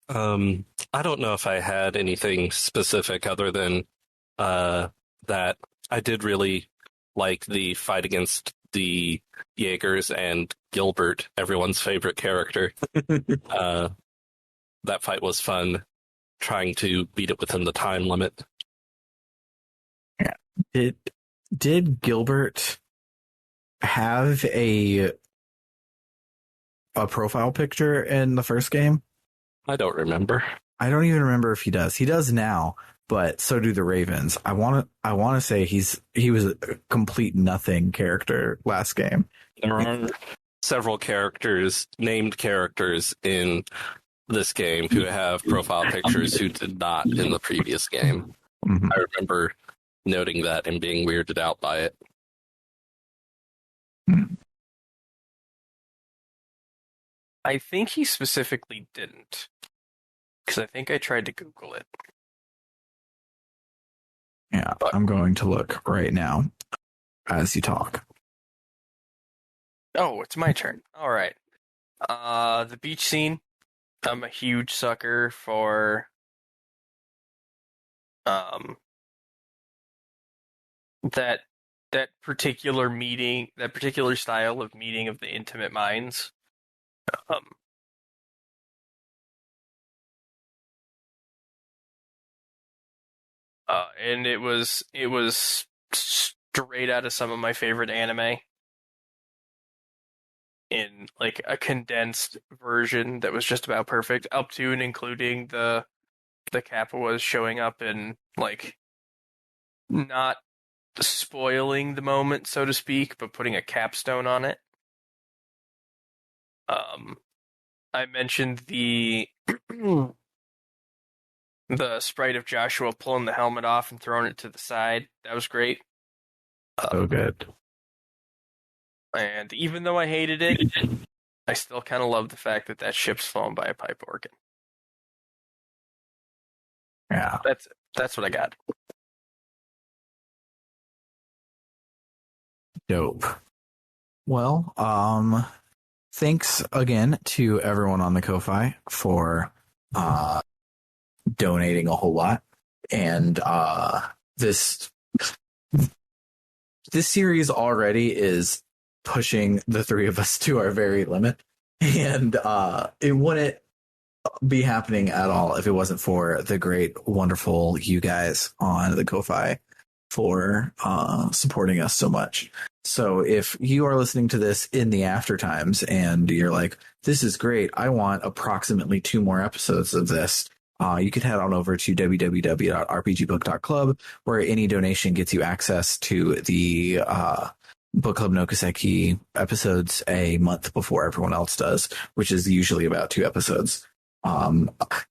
Speaker 2: I don't know if I had anything specific other than that I did really like the fight against the Jaegers and Gilbert, everyone's favorite character. That fight was fun, trying to beat it within the time limit.
Speaker 1: Yeah. Did Gilbert have a profile picture in the first game?
Speaker 2: I don't remember.
Speaker 1: I don't even remember if he does. He does now, but so do the Ravens. I want to say he was a complete nothing character last game.
Speaker 2: There are several named characters in this game who have profile pictures who did not in the previous game.
Speaker 1: Mm-hmm.
Speaker 2: I remember noting that and being weirded out by it.
Speaker 3: I think he specifically didn't, because I think I tried to Google it.
Speaker 1: Yeah, I'm going to look right now as you talk.
Speaker 3: Oh, it's my turn. All right. The beach scene. I'm a huge sucker for that particular meeting, that particular style of meeting of the intimate minds. And it was straight out of some of my favorite anime, in like a condensed version that was just about perfect, up to and including the Kappas showing up and like not spoiling the moment, so to speak, but putting a capstone on it. I mentioned the the sprite of Joshua pulling the helmet off and throwing it to the side. That was great.
Speaker 1: So good.
Speaker 3: And even though I hated it, I still kind of love the fact that ship's flown by a pipe organ.
Speaker 1: Yeah.
Speaker 3: That's what I got.
Speaker 1: Dope. Well, thanks again to everyone on the Ko-Fi for donating a whole lot. And this series already is pushing the three of us to our very limit. And it wouldn't be happening at all if it wasn't for the great, wonderful you guys on the Ko-Fi for supporting us so much. So if you are listening to this in the after times and you're like, this is great, I want approximately 2 more episodes of this, you can head on over to www.rpgbook.club, where any donation gets you access to the Book Club no Kiseki episodes a month before everyone else does, which is usually about 2 episodes.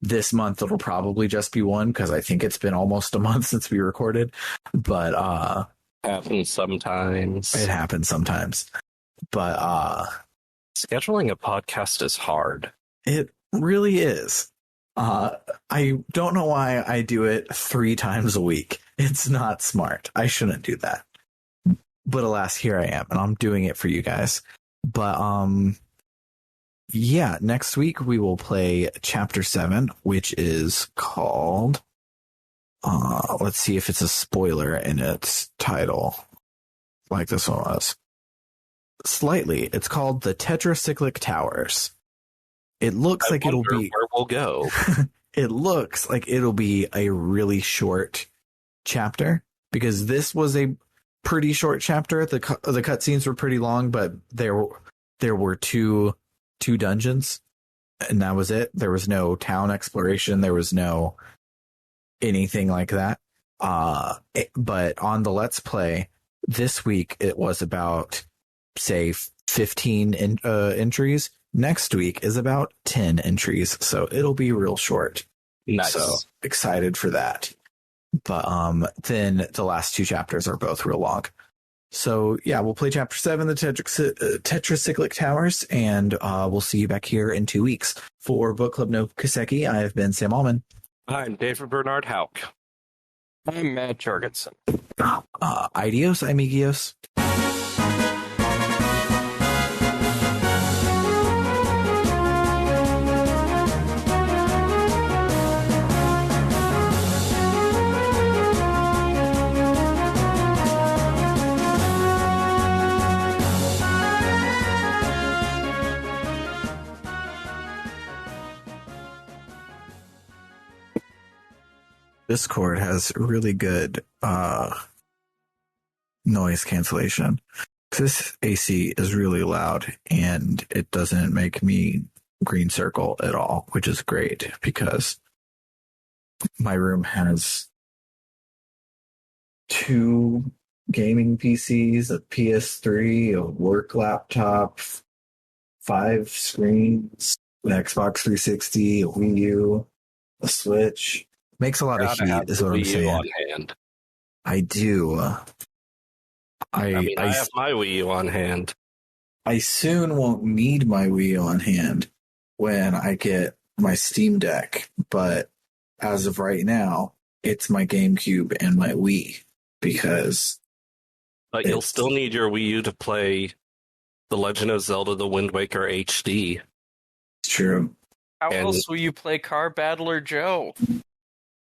Speaker 1: This month it'll probably just be one because I think it's been almost a month since we recorded. But
Speaker 2: Happens sometimes.
Speaker 1: it happens sometimes. But
Speaker 2: scheduling a podcast is hard.
Speaker 1: it really is. I don't know why I do it 3 times a week. It's not smart. I shouldn't do that. But alas, here I am, and I'm doing it for you guys. But yeah, next week we will play Chapter 7, which is called let's see if it's a spoiler in its title, like this one was. Slightly. It's called The Tetracyclic Towers. It looks like it'll be
Speaker 2: where we'll go.
Speaker 1: It looks like it'll be a really short chapter because this was a pretty short chapter. The cutscenes were pretty long, but there were two dungeons, and that was it. There was no town exploration. There was no anything like that. But on the Let's Play this week, it was about, say, 15 entries. Next week is about 10 entries, so it'll be real short.
Speaker 2: Nice.
Speaker 1: So excited for that. But then the last 2 chapters are both real long. So yeah, we'll play Chapter 7, the Tetracyclic Towers, and we'll see you back here in 2 weeks. For Book Club No Kiseki, I have been Sam Allman.
Speaker 2: I'm David Bernard Hauk.
Speaker 3: I'm Matt Jorgensen.
Speaker 1: Adios, amigos. Discord has really good noise cancellation. This AC is really loud and it doesn't make me green circle at all, which is great because my room has 2 gaming PCs, a PS3, a work laptop, 5 screens, an Xbox 360, a Wii U, a Switch. Makes a lot of heat, is what I'm saying.
Speaker 2: On hand.
Speaker 1: I do.
Speaker 2: I have my Wii U on hand.
Speaker 1: I soon won't need my Wii U on hand when I get my Steam Deck, but as of right now, it's my GameCube and my Wii because.
Speaker 2: But you'll still need your Wii U to play The Legend of Zelda: The Wind Waker HD.
Speaker 1: It's true.
Speaker 3: How else will you play Car Battler Joe?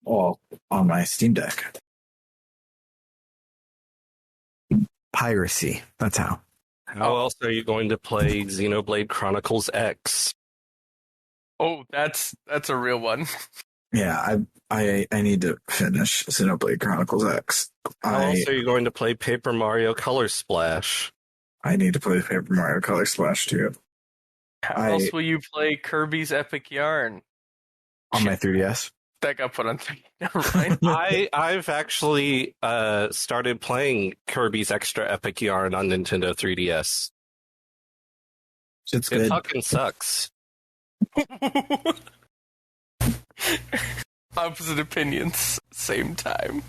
Speaker 1: Well, on my Steam Deck. Piracy. That's how.
Speaker 2: How else are you going to play Xenoblade Chronicles X?
Speaker 3: Oh, that's a real one.
Speaker 1: Yeah, I need to finish Xenoblade Chronicles X.
Speaker 2: How else are you going to play Paper Mario Color Splash?
Speaker 1: I need to play Paper Mario Color Splash too.
Speaker 3: How else will you play Kirby's Epic Yarn?
Speaker 1: On my 3DS?
Speaker 3: That got put on 3. Never mind.
Speaker 2: I've actually started playing Kirby's Extra Epic Yarn on Nintendo 3DS.
Speaker 1: It's good.
Speaker 2: It fucking sucks.
Speaker 3: Opposite opinions, same time.